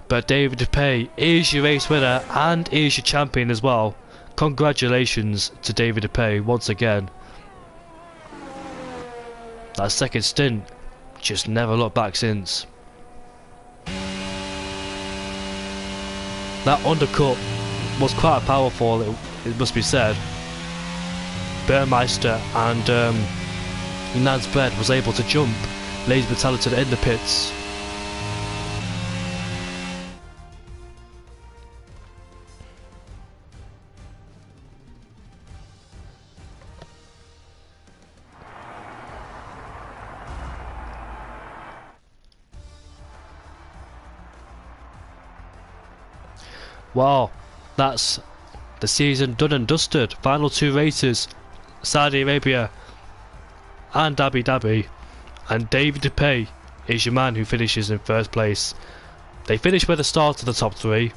But David DePae is your race winner and is your champion as well. Congratulations to David DePae once again. That second stint, just never looked back since. That undercut was quite powerful, it must be said. Burmeister and Nansbled was able to jump Lazy but Talented in the pits. Wow, that's the season done and dusted. Final 2 races, Saudi Arabia and Abu Dhabi, and David DePae is your man who finishes in first place. They finished with a start of the top 3,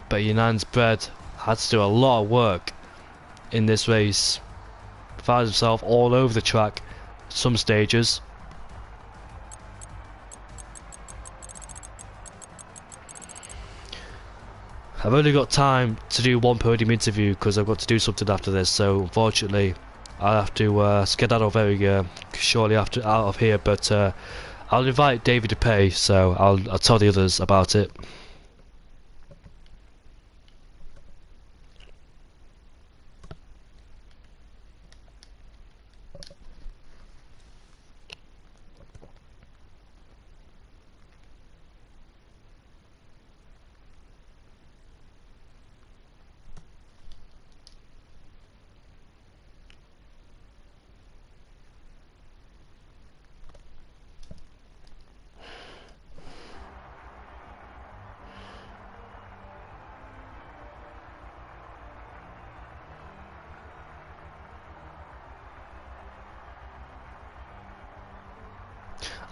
but Nansbled had to do a lot of work in this race. Found himself all over the track some stages. I've only got time to do one podium interview because I've got to do something after this, so unfortunately I'll have to skedaddle very shortly out of here, but I'll invite David DePae, so I'll tell the others about it.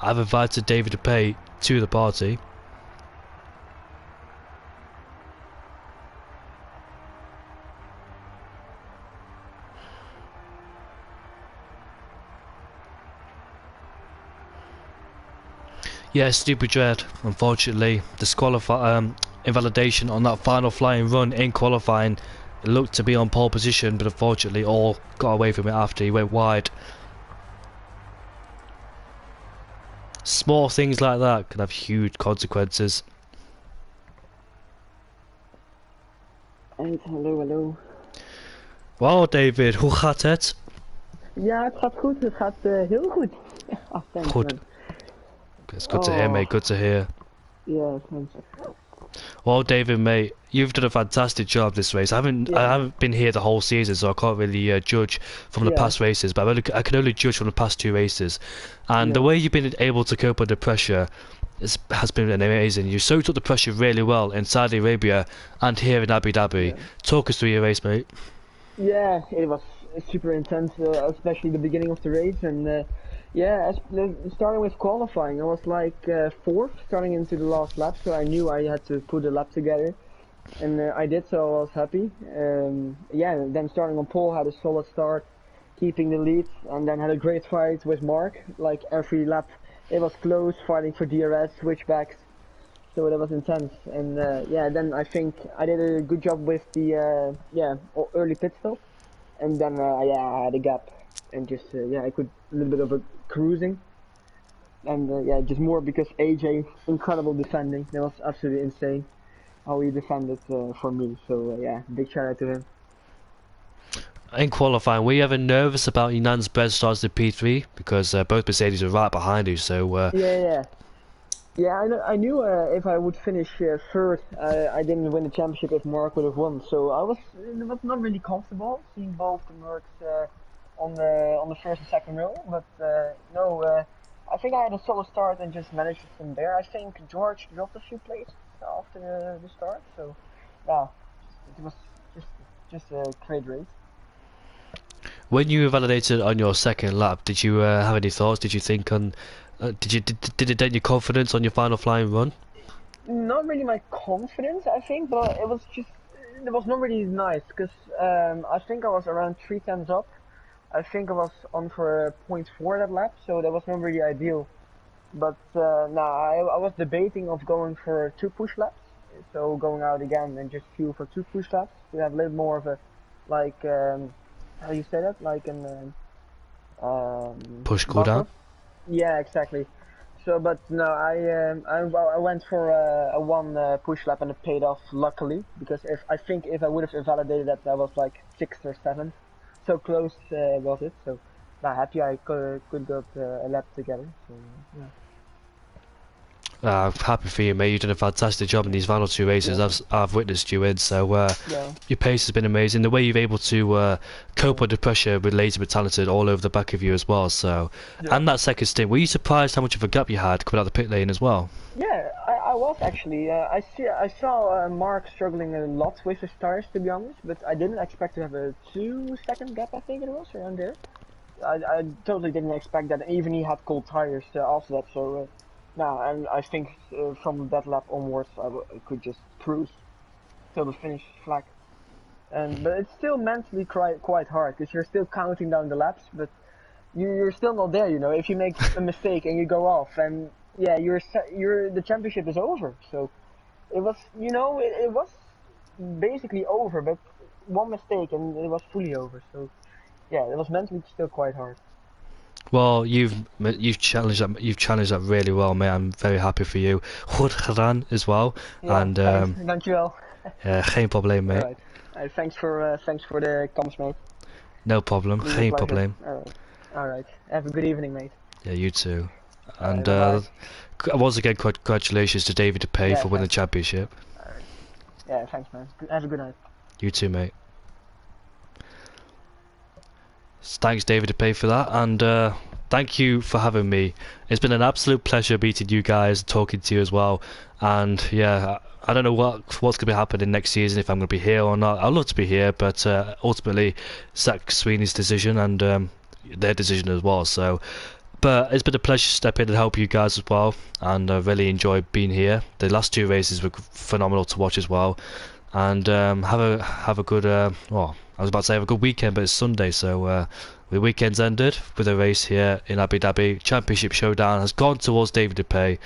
I've invited David DePae to the party. Yeah, Snoopy Dread, unfortunately, invalidation on that final flying run in qualifying. It looked to be on pole position, but unfortunately all got away from it after he went wide. Small things like that can have huge consequences. En hallo, hallo. Wow, David, hoe gaat het? Ja, het gaat goed. Het gaat heel goed. Ach, thanks, Goed. man. It's good to hear, mate. Good to hear. Yeah, thanks. Well, David, mate, you've done a fantastic job this race. I Yeah, haven't been here the whole season, so I can't really judge from the yeah, past races. But I can only judge from the past two races, and the yeah, way you've been able to cope under pressure has been amazing. You soaked up the pressure really well in Saudi Arabia and here in Abu Dhabi. yeah. Talk us through your race, mate. Yeah, it was super intense, especially the beginning of the race. And yeah, starting with qualifying, I was like fourth starting into the last lap, so I knew I had to put a lap together. And I did, so I was happy. Yeah, then starting on pole, had a solid start, keeping the lead, and then had a great fight with Mark. Like every lap, it was close, fighting for DRS, switchbacks. So that was intense. And yeah, then I think I did a good job with the yeah early pit stop, and then yeah, I had a gap, and just yeah, I could a little bit of a cruising. And yeah, just more because AJ incredible defending. That was absolutely insane how he defended for me. So yeah, big shout out to him. In qualifying, were you ever nervous about Inan's bread starts at P3 because both Mercedes are right behind you? So Yeah, yeah, yeah. I knew if I would finish third, I didn't win the championship if Mark would have won. So it was not really comfortable seeing both the Mercs on the first and second row. But no, I think I had a solid start and just managed it from there. I think George dropped a few places after the start. So yeah, it was just just a great race. when you were validated on your second lap, did you have any thoughts? Did you think on? Did it dent your confidence on your final flying run? Not really my confidence, I think, but it was not really nice because I think I was around 3 times up. I think I was on for point 0.4 that lap, so that was not really ideal. But no, I was debating of going for two push laps, so going out again and just fuel for two push laps to have a little more of a like how do you say that, like an Push cooldown. buffer. Yeah, exactly. So, but no, I went for a one push lap and it paid off luckily because if I would have invalidated that, I was like sixth or seventh, so close was it. So, now happy I could got a lap together. So yeah, Happy for you, mate. You've done a fantastic job in these final two races. yeah, I've witnessed you in, so yeah, your pace has been amazing. The way you've able to cope yeah, under pressure with lazy but talented all over the back of you as well. So, yeah. and that second stint, were you surprised how much of a gap you had coming out the pit lane as well? Yeah, I was actually. I saw Mark struggling a lot with his tires, to be honest, but I didn't expect to have a 2 second gap. I think it was around there. I totally didn't expect that. Even he had cold tires after that, so no, and I think from that lap onwards, I could just cruise till the finish flag. And but it's still mentally quite hard because you're still counting down the laps, but you're still not there. You know, if you make a mistake and you go off, and yeah, you're the championship is over. So it was, you know, it was basically over, but one mistake and it was fully over. So yeah, it was mentally still quite hard. Well, you've challenged that really well, mate. I'm very happy for you. Goed gedaan as well, Yeah, and thanks, dankjewel. geen probleem, All mate. right. Thanks for the comments, mate. No problem, Really a geen pleasure. probleem. All right. All right. Have a good evening, mate. Yeah, you too. All right. And Bye bye. once again, congratulations to David DePay Yeah, for winning the thanks. championship. All right. Yeah, thanks, man. Have a good night. You too, mate. Thanks, David DePay, for that, and thank you for having me. It's been an absolute pleasure meeting you guys, talking to you as well. And yeah, I don't know what's going to be happening next season, if I'm going to be here or not. I'd love to be here, but ultimately, Zach Sweeney's decision and their decision as well. So, but it's been a pleasure to step in and help you guys as well, and I really enjoyed being here. The last two races were phenomenal to watch as well, and have a good well, I was about to say have a good weekend, but it's Sunday, so the weekend's ended with a race here in Abu Dhabi. Championship showdown has gone towards David DePay,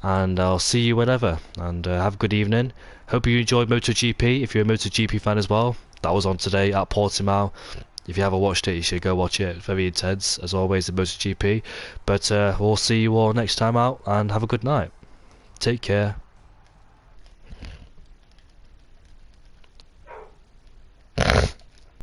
and I'll see you whenever. And have a good evening. Hope you enjoyed MotoGP. If you're a MotoGP fan as well, that was on today at Portimao. If you haven't watched it, you should go watch it. Very intense, as always, in MotoGP. But we'll see you all next time out, and have a good night. Take care.